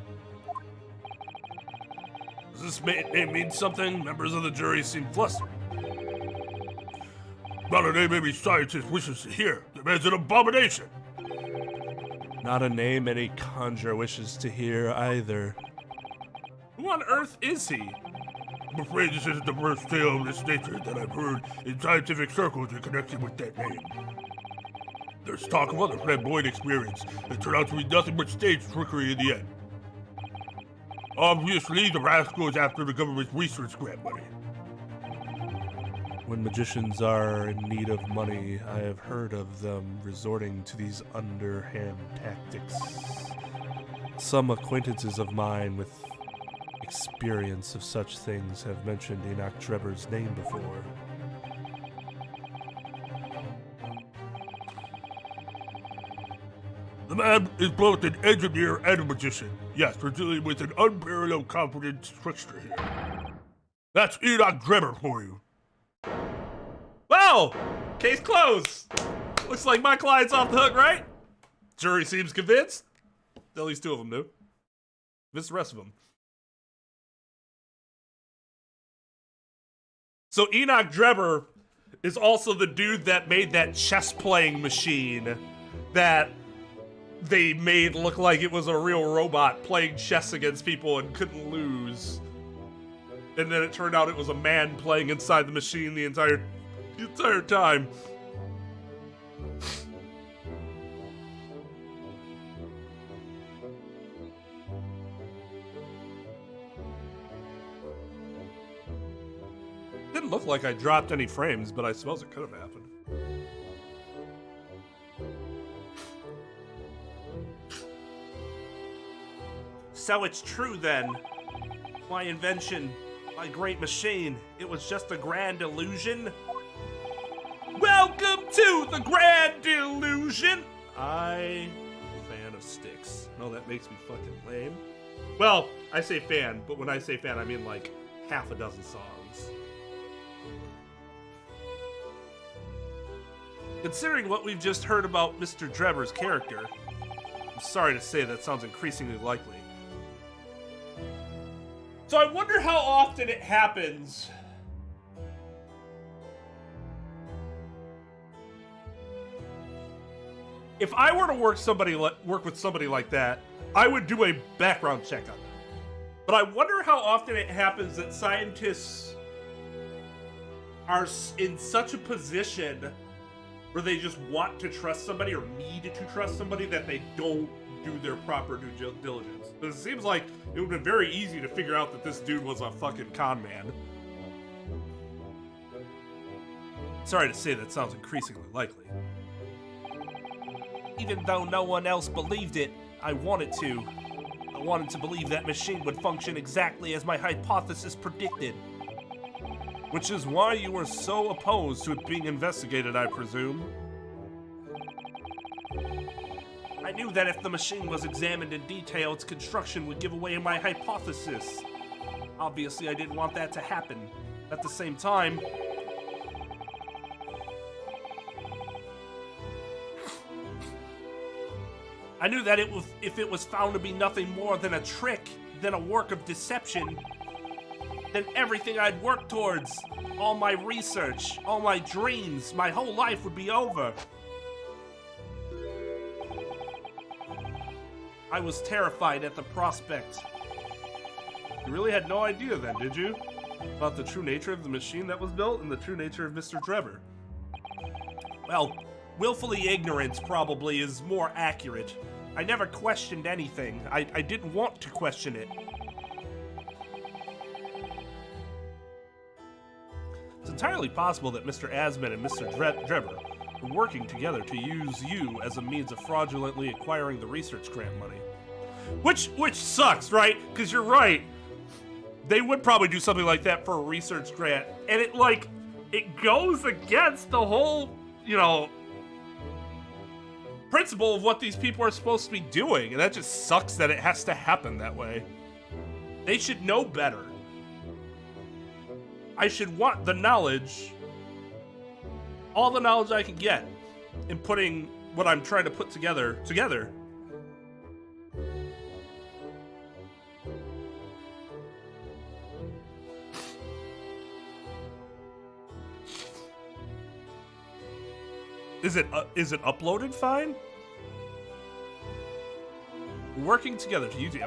Does this name mean something? Members of the jury seem flustered. Not a name any scientist wishes to hear. The man's an abomination. Not a name any conjurer wishes to hear either. Who on earth is he? I'm afraid this isn't the first tale of this nature that I've heard in scientific circles in connection with that name. There's talk of other flamboyant experiments that turn out to be nothing but stage trickery in the end. Obviously, the rascal is after the government's research grant money. When magicians are in need of money, I have heard of them resorting to these underhand tactics. Some acquaintances of mine with experience of such things have mentioned Enoch Drebber's name before. The man is both an engineer and a magician. Yes, we're dealing with an unparalleled confidence trickster here. That's Enoch Drebber for you. Well, case closed. Looks like my client's off the hook, right? Jury seems convinced. At least two of them do. Miss the rest of them. So Enoch Drebber is also the dude that made that chess-playing machine that they made look like it was a real robot playing chess against people and couldn't lose. And then it turned out it was a man playing inside the machine the entire time. Didn't look like I dropped any frames, but I suppose it could have happened. So it's true then. My invention, my great machine, it was just a grand illusion? Welcome to the grand illusion! I'm a fan of Styx. No, that makes me fucking lame. Well, I say fan, but when I say fan, I mean like half a dozen songs. Considering what we've just heard about Mr. Drebber's character, I'm sorry to say that sounds increasingly likely. So I wonder how often it happens if I were to work with somebody like that, I would do a background check on them. But I wonder how often it happens that scientists are in such a position where they just want to trust somebody or need to trust somebody that they don't do their proper due diligence. But it seems like it would have been very easy to figure out that this dude was a fucking con man. Sorry to say that sounds increasingly likely. Even though no one else believed it, I wanted to. I wanted to believe that machine would function exactly as my hypothesis predicted. Which is why you were so opposed to it being investigated, I presume. I knew that if the machine was examined in detail, its construction would give away my hypothesis. Obviously, I didn't want that to happen. At the same time, I knew that if it was found to be nothing more than a trick, than a work of deception, then everything I'd worked towards, all my research, all my dreams, my whole life would be over. I was terrified at the prospect. You really had no idea then, did you? about the true nature of the machine that was built and the true nature of Mr. Trevor. Well, willfully ignorant probably is more accurate. I never questioned anything. I didn't want to question it. It's entirely possible that Mr. Asman and Mr. Trevor were working together to use you as a means of fraudulently acquiring the research grant money. Which sucks, right? Because you're right. They would probably do something like that for a research grant. And it goes against the whole, principle of what these people are supposed to be doing. And that just sucks that it has to happen that way. They should know better. I should want the knowledge, all the knowledge I can get, in putting what I'm trying to put together. Is it uploaded fine? Working together to use it.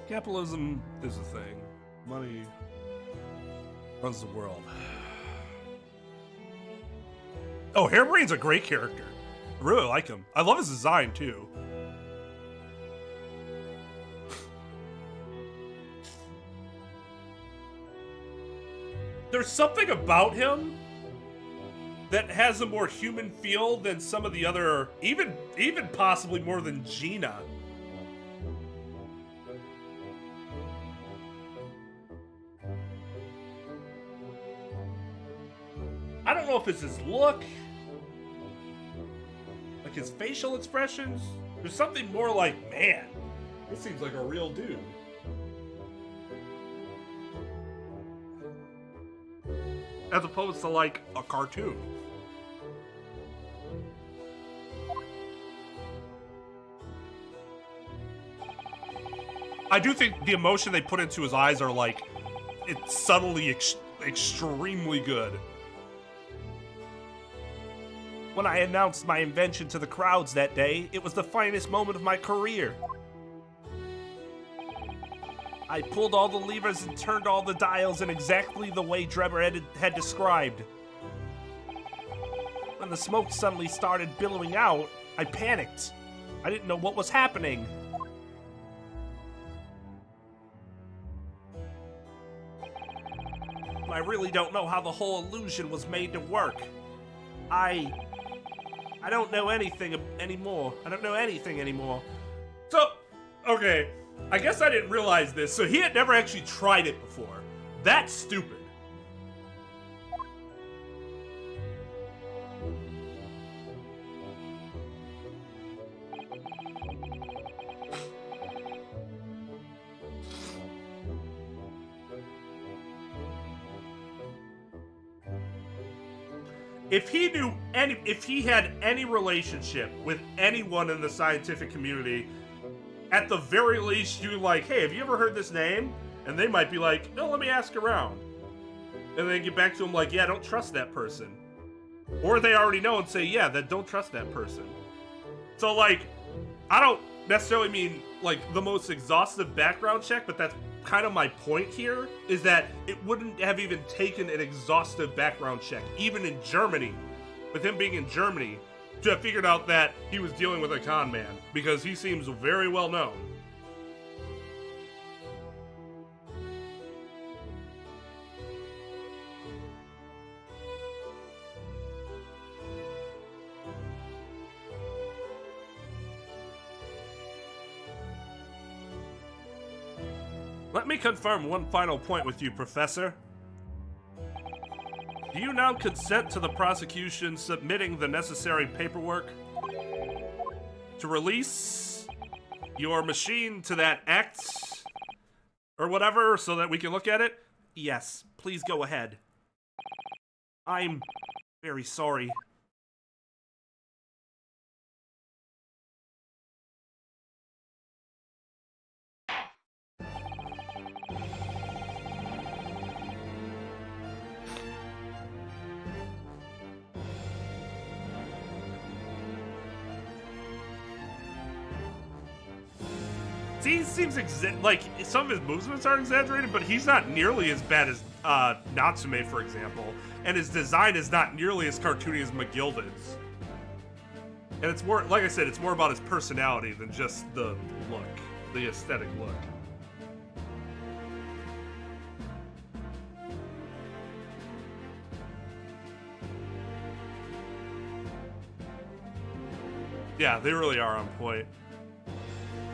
Capitalism is a thing. Money runs the world. Oh, Hairbrain's a great character. I really like him. I love his design, too. There's something about him that has a more human feel than some of the other, even possibly more than Gina. I don't know if it's his look, like his facial expressions. There's something more like, man, this seems like a real dude. As opposed to like a cartoon. I do think the emotion they put into his eyes are like, it's subtly extremely good. When I announced my invention to the crowds that day, it was the finest moment of my career. I pulled all the levers and turned all the dials in exactly the way Trevor had described. When the smoke suddenly started billowing out, I panicked. I didn't know what was happening. I really don't know how the whole illusion was made to work. I don't know anything anymore. I don't know anything anymore. So, okay, I guess I didn't realize this. So he had never actually tried it before. That's stupid. If he had any relationship with anyone in the scientific community, at the very least, you're like, hey, have you ever heard this name? And they might be like, no, let me ask around. And then get back to him like, yeah, don't trust that person. Or they already know and say, yeah, that don't trust that person. So, like, I don't necessarily mean, like, the most exhaustive background check, but that's kind of my point here, is that it wouldn't have even taken an exhaustive background check, even in Germany, with him being in Germany, to have figured out that he was dealing with a con man, because he seems very well known. Let me confirm one final point with you, Professor. Do you now consent to the prosecution submitting the necessary paperwork to release your machine to that act or whatever so that we can look at it? Yes, please go ahead. I'm Very sorry. He seems like some of his movements are exaggerated, but he's not nearly as bad as Natsume, for example. And his design is not nearly as cartoony as McGilded's. And it's more, like I said, it's more about his personality than just the look, the aesthetic look. Yeah, they really are on point.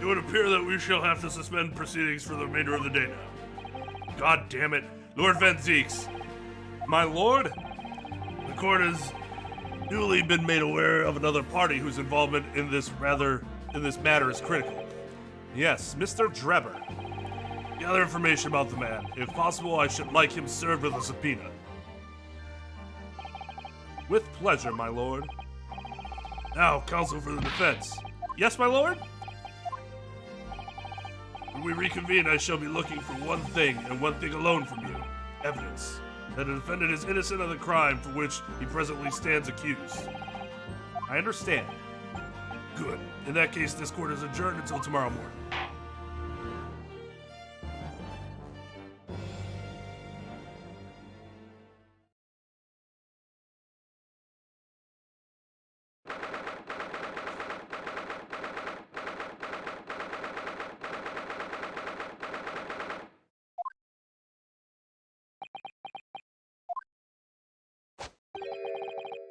It would appear that we shall have to suspend proceedings for the remainder of the day now. God damn it. Lord Van Zeeks. My lord? The court has newly been made aware of another party whose involvement in this matter is critical. Yes, Mr. Drebber. Gather information about the man. If possible, I should like him served with a subpoena. With pleasure, my lord. Now, counsel for the defense. Yes, my lord? When we reconvene, I shall be looking for one thing, and one thing alone from you. Evidence. That a defendant is innocent of the crime for which he presently stands accused. I understand. Good. In that case, this court is adjourned until tomorrow morning.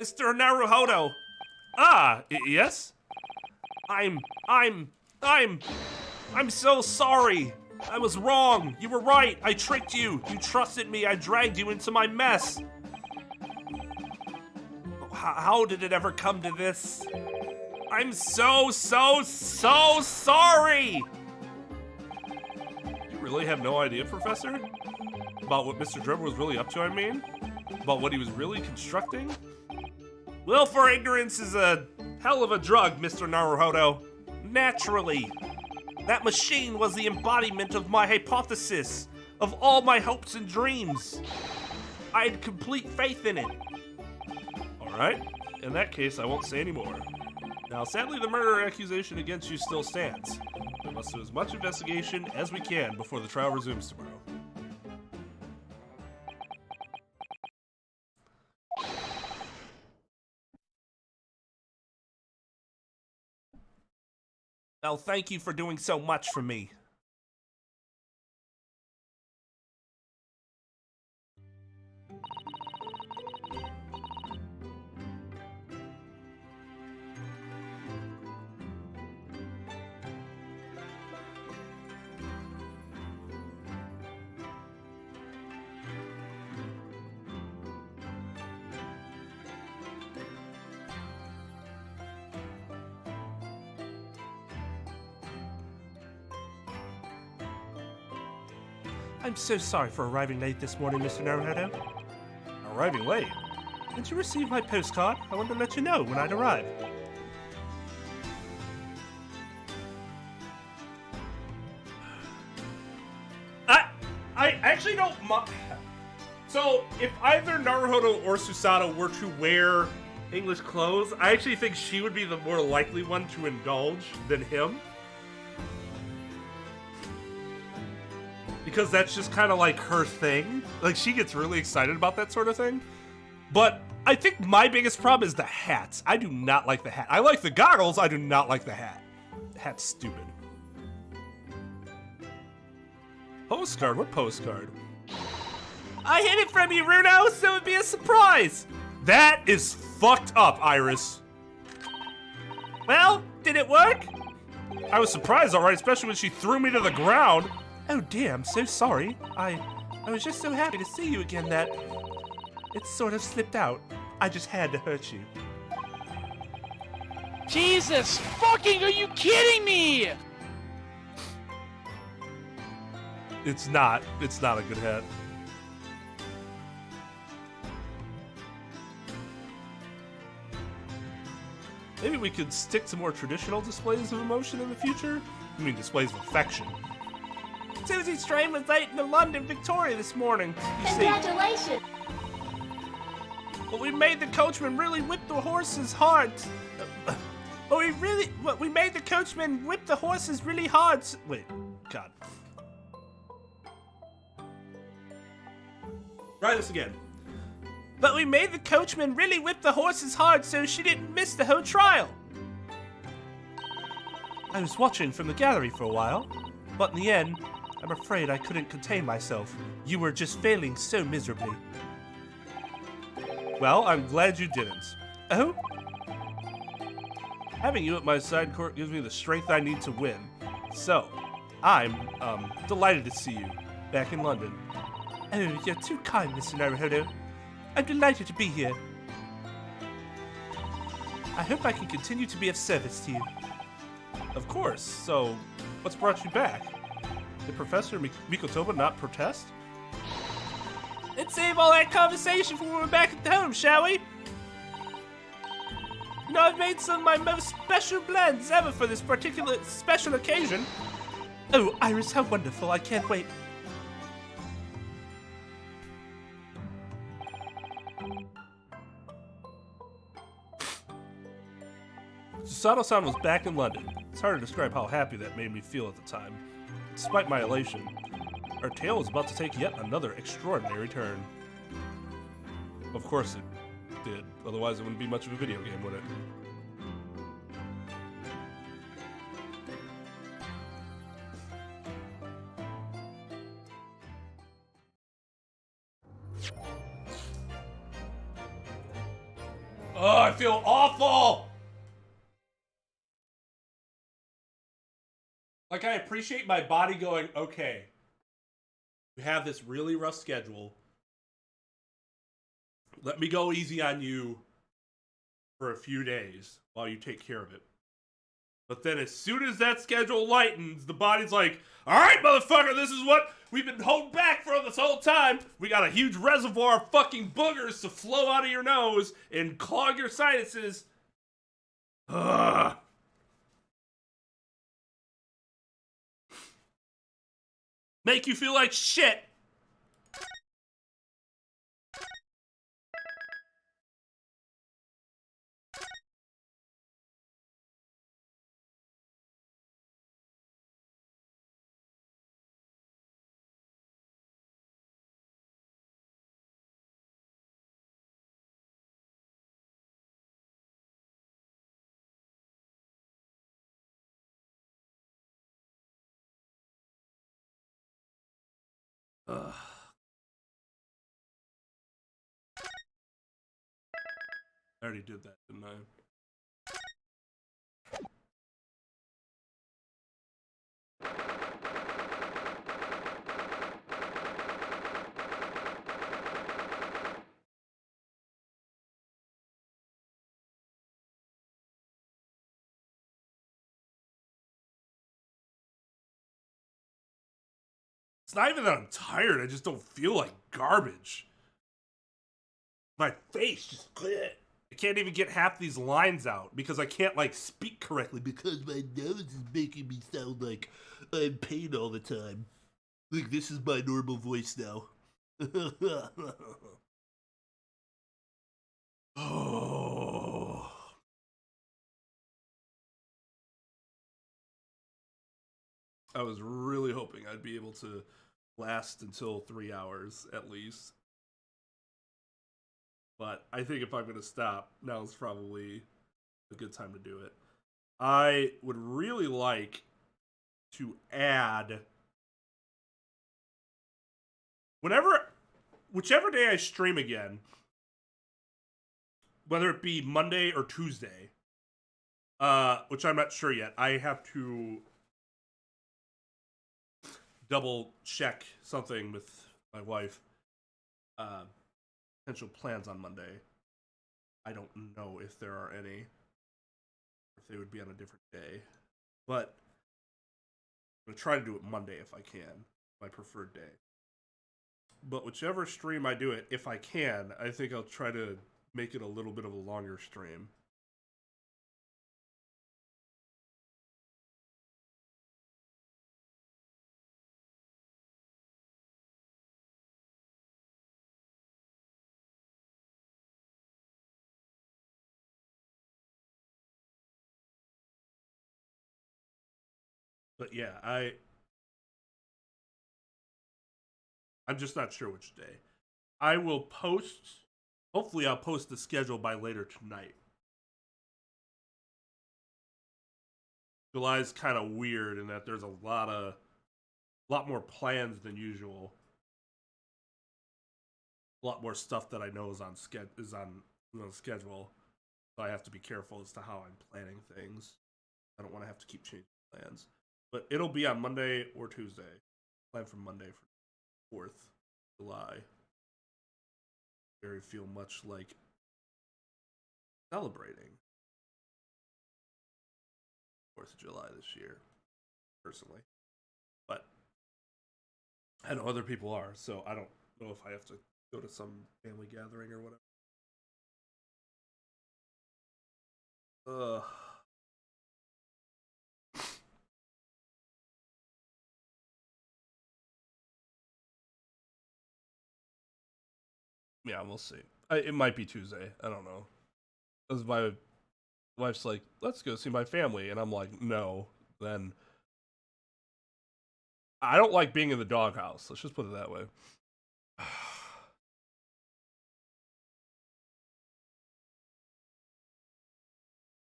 Mr. Naruhodo! Yes? I'm so sorry! I was wrong! You were right! I tricked you! You trusted me! I dragged you into my mess! How did it ever come to this? I'm so sorry! You really have no idea, Professor? About what Mr. Drebber was really up to, I mean? About what he was really constructing? Willful ignorance is a hell of a drug, Mr. Naruhodo. Naturally. That machine was the embodiment of my hypothesis, of all my hopes and dreams. I had complete faith in it. Alright, in that case, I won't say any more. Now, sadly, the murder accusation against you still stands. We must do as much investigation as we can before the trial resumes tomorrow. Well, thank you for doing so much for me. I'm so sorry for arriving late this morning, Mr. Naruhodo. Arriving late? Did you receive my postcard? I wanted to let you know when I'd arrive. I actually don't So, if either Naruhodo or Susato were to wear English clothes, I actually think she would be the more likely one to indulge than him. Because that's just kind of like her thing. Like, she gets really excited about that sort of thing. But I think my biggest problem is the hats. I do not like the hat. I like the goggles, I do not like the hat. The hat's stupid. Postcard? What postcard? I hid it from you, Runo, so it'd be a surprise! That is fucked up, Iris. Well, did it work? I was surprised, alright, especially when she threw me to the ground. Oh dear, I'm so sorry. I was just so happy to see you again that it sort of slipped out. I just had to hurt you. Jesus fucking, are you kidding me? It's not a good hat. Maybe we could stick to more traditional displays of emotion in the future? I mean, displays of affection. Susie's train was late into London, Victoria this morning. You see. Congratulations! But we made the coachman really whip the horses hard. We made the coachman whip the horses really hard. Wait, God. Try this again. But we made the coachman really whip the horses hard so she didn't miss the whole trial. I was watching from the gallery for a while, but in the end, I'm afraid I couldn't contain myself. You were just failing so miserably. Well, I'm glad you didn't. Oh? Having you at my side court gives me the strength I need to win. So, I'm, delighted to see you back in London. Oh, you're too kind, Mr. Naruhodo. I'm delighted to be here. I hope I can continue to be of service to you. Of course. So, what's brought you back? Did Professor Mikotoba not protest? Let's save all that conversation for when we're back at home, shall we? You know, I've made some of my most special blends ever for this particular special occasion. Oh, Iris, how wonderful. I can't wait. Sato-san was back in London. It's hard to describe how happy that made me feel at the time. Despite my elation, our tale was about to take yet another extraordinary turn. Of course it did, otherwise it wouldn't be much of a video game, would it? Oh, I feel awful! Like, I appreciate my body going, okay, we have this really rough schedule. Let me go easy on you for a few days while you take care of it. But then as soon as that schedule lightens, the body's like, all right, motherfucker, this is what we've been holding back for this whole time. We got a huge reservoir of fucking boogers to flow out of your nose and clog your sinuses. Ugh. Make you feel like shit. Ugh. I already did that, didn't I? It's not even that I'm tired, I just don't feel like garbage. My face just... I can't even get half these lines out because I can't, like, speak correctly because my nose is making me sound like I'm in pain all the time. Like, this is my normal voice now. Oh. I was really hoping I'd be able to last until 3 hours at least. But I think if I'm going to stop, now's probably a good time to do it. I would really like to add... whichever day I stream again, whether it be Monday or Tuesday, which I'm not sure yet. I have to double check something with my wife. Potential plans on Monday. I don't know if there are any, if they would be on a different day, but I'm gonna try to do it Monday if I can, my preferred day. But whichever stream I do it, if I can, I think I'll try to make it a little bit of a longer stream. But yeah, I'm just not sure which day. I will post. Hopefully, I'll post the schedule by later tonight. July is kind of weird in that there's a lot more plans than usual. A lot more stuff that I know is on the schedule, so I have to be careful as to how I'm planning things. I don't want to have to keep changing plans, but it'll be on Monday or Tuesday. Plan for Monday for 4th July. Very feel much like celebrating 4th of July this year, personally. But I know other people are, so I don't know if I have to go to some family gathering or whatever. Yeah, we'll see. It might be Tuesday. I don't know. Because my wife's like, let's go see my family. And I'm like, no. Then I don't like being in the doghouse. Let's just put it that way.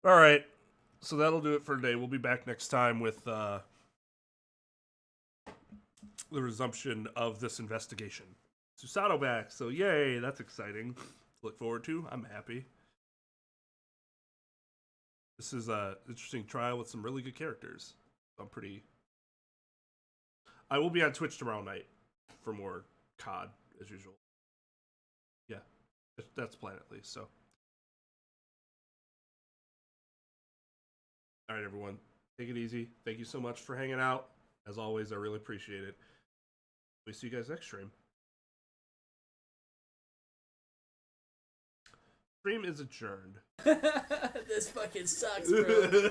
All right. So that'll do it for today. We'll be back next time with the resumption of this investigation. Susato back, so yay, that's exciting. Look forward to. I'm happy. This is a interesting trial with some really good characters. I'm pretty. I will be on Twitch tomorrow night for more COD as usual. Yeah, that's the plan at least. So, all right, everyone, take it easy. Thank you so much for hanging out. As always, I really appreciate it. We see you guys next stream. Stream is adjourned. This fucking sucks, bro.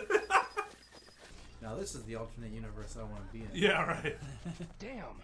Now this is the alternate universe I want to be in. Yeah, right. Damn.